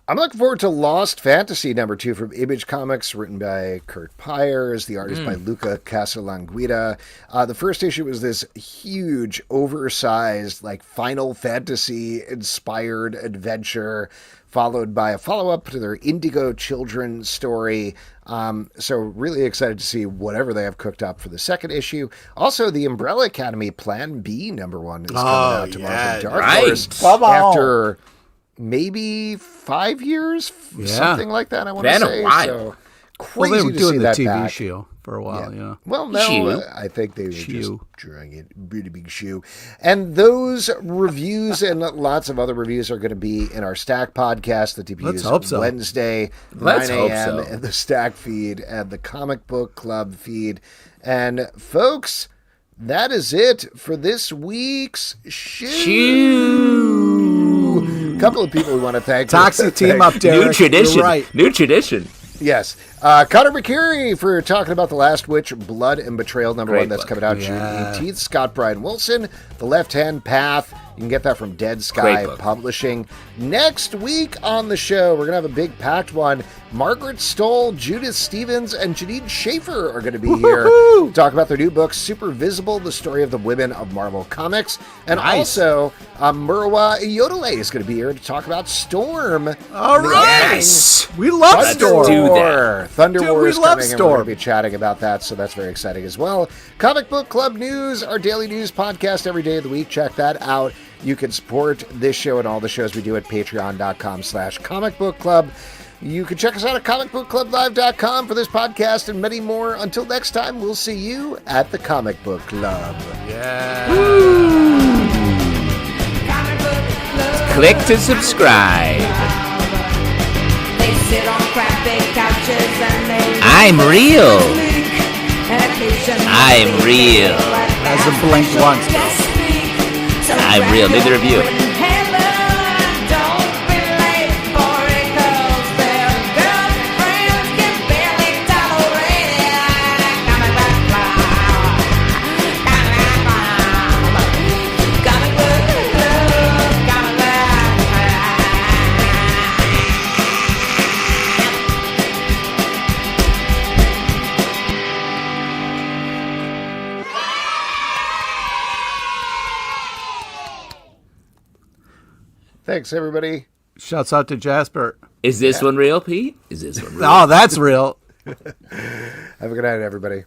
I'm looking forward to Lost Fantasy number 2 from Image Comics, written by Kurt Pyers. The art is by Luca Casalanguida. The first issue was this huge, oversized, like Final Fantasy-inspired adventure, followed by a follow-up to their Indigo Children story. So really excited to see whatever they have cooked up for the second issue. Also, the Umbrella Academy Plan B number 1 is coming out tomorrow from Dark Horse. After maybe 5 years, something like that, I want to say. A while. So crazy they were to doing see the that TV back. show for a while, yeah. Well, no, I think they were just drawing it. Really big shoe. And those reviews and lots of other reviews are going to be in our Stack podcast that debuts Wednesday, 9 a.m. in the Stack feed and the Comic Book Club feed. And folks, that is it for this week's Shoe. A couple of people we want to thank. Toxic team up, Derek. New tradition. You're right. New tradition. Yes. Conor McCreery for talking about The Last Witch, Blood and Betrayal, number 1. That's coming out June 18th. Scott Bryan Wilson, The Left-Hand Path. You can get that from Dead Sky Publishing. Next week on the show, we're going to have a big packed one. Margaret Stoll, Judith Stevens, and Janine Schaefer are going to be here to talk about their new book, Super Visible, the story of the women of Marvel Comics. And also, Murwa Yodele is going to be here to talk about Storm. All right. Yes. We love Storm. Do that. Thunder War is coming, Storm. and we're going to be chatting about that, so that's very exciting as well. Comic Book Club News, our daily news podcast every day of the week. Check that out. You can support this show and all the shows we do at patreon.com/comicbookclub. You can check us out at comicbookclublive.com for this podcast and many more. Until next time, we'll see you at the Comic Book Club. Yeah. Click to subscribe. They sit on crappy couches and they I'm real. I'm I'm real. Hasn't blinked once, though. I'm real. Neither of you. Thanks, everybody. Shouts out to Jasper. Is this one real, Pete? Is this one real? Oh, that's real. Have a good night, everybody.